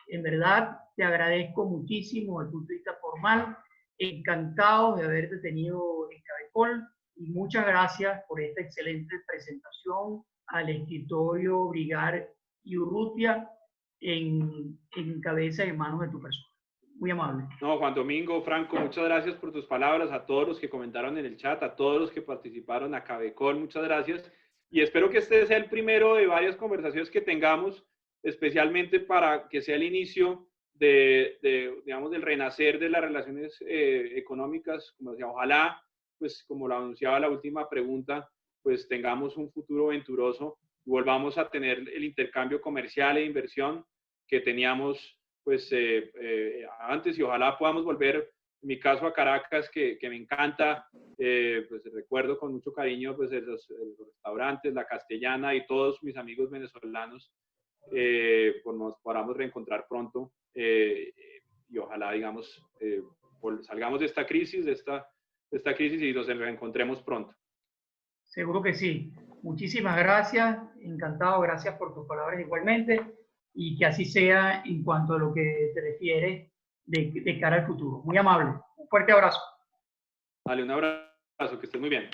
en verdad te agradezco muchísimo desde el punto de vista formal, encantado de haberte tenido en Cabecol y muchas gracias por esta excelente presentación al escritorio Brigaro y Urrutia en cabeza y en manos de tu persona. Muy amable. No, Juan Domingo, Franco, muchas gracias por tus palabras, a todos los que comentaron en el chat, a todos los que participaron, a Cabecol, muchas gracias. Y espero que este sea el primero de varias conversaciones que tengamos, especialmente para que sea el inicio digamos, del renacer de las relaciones económicas, como decía, ojalá, pues como lo anunciaba la última pregunta, pues tengamos un futuro venturoso y volvamos a tener el intercambio comercial e inversión que teníamos pues antes, y ojalá podamos volver, en mi caso, a Caracas, que me encanta, pues recuerdo con mucho cariño pues los restaurantes, la Castellana y todos mis amigos venezolanos, pues nos podamos reencontrar pronto y ojalá, digamos, salgamos de esta crisis, de esta crisis y nos reencontremos pronto. Seguro que sí. Muchísimas gracias, encantado, gracias por tus palabras igualmente, y que así sea en cuanto a lo que te refiere de cara al futuro. Muy amable. Un fuerte abrazo. Dale, un abrazo, que estés muy bien.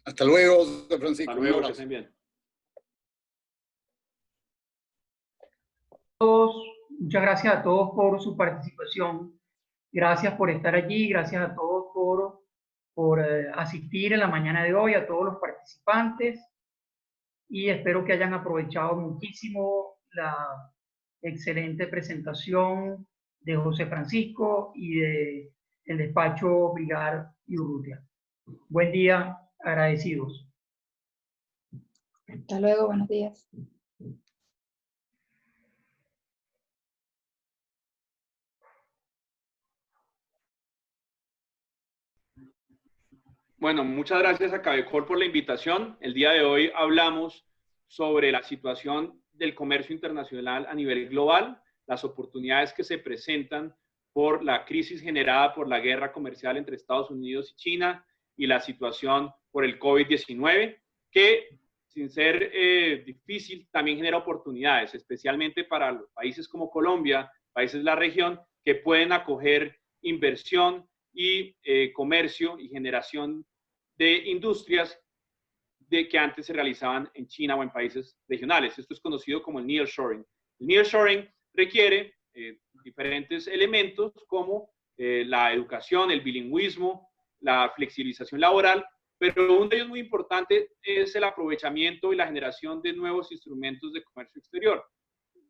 Hasta luego, José Francisco. Hasta luego, que estén bien. Muchas gracias a todos por su participación. Gracias por estar allí. Gracias a todos por asistir en la mañana de hoy, a todos los participantes. Y espero que hayan aprovechado muchísimo la excelente presentación de José Francisco y del despacho Brigaro y Urrutia. Buen día, agradecidos. Hasta luego, buenos días. Bueno, muchas gracias a Cabecol por la invitación. El día de hoy hablamos sobre la situación del comercio internacional a nivel global, las oportunidades que se presentan por la crisis generada por la guerra comercial entre Estados Unidos y China y la situación por el COVID-19, que sin ser difícil también genera oportunidades, especialmente para los países como Colombia, países de la región, que pueden acoger inversión y comercio y generación de industrias que antes se realizaban en China o en países regionales. Esto es conocido como el nearshoring. El nearshoring requiere diferentes elementos como la educación, el bilingüismo, la flexibilización laboral, pero uno de ellos muy importante es el aprovechamiento y la generación de nuevos instrumentos de comercio exterior.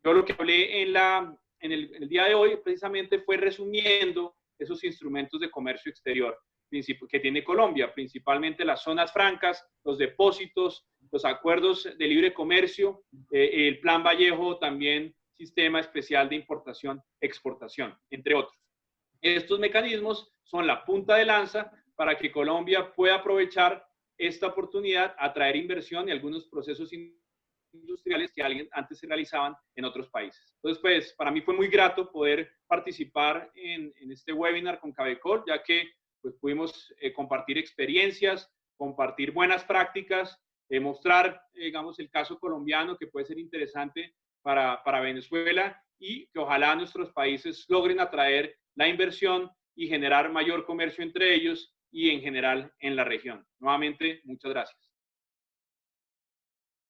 Yo lo que hablé en el día de hoy precisamente fue resumiendo esos instrumentos de comercio exterior que tiene Colombia, principalmente las zonas francas, los depósitos, los acuerdos de libre comercio, el Plan Vallejo, también sistema especial de importación, exportación, entre otros. Estos mecanismos son la punta de lanza para que Colombia pueda aprovechar esta oportunidad, atraer inversión y algunos procesos industriales que antes se realizaban en otros países. Entonces, pues, para mí fue muy grato poder participar en este webinar con Cabecol, ya que pues, pudimos compartir experiencias, compartir buenas prácticas, mostrar, digamos, el caso colombiano que puede ser interesante para Venezuela y que ojalá nuestros países logren atraer la inversión y generar mayor comercio entre ellos y en general en la región. Nuevamente, muchas gracias.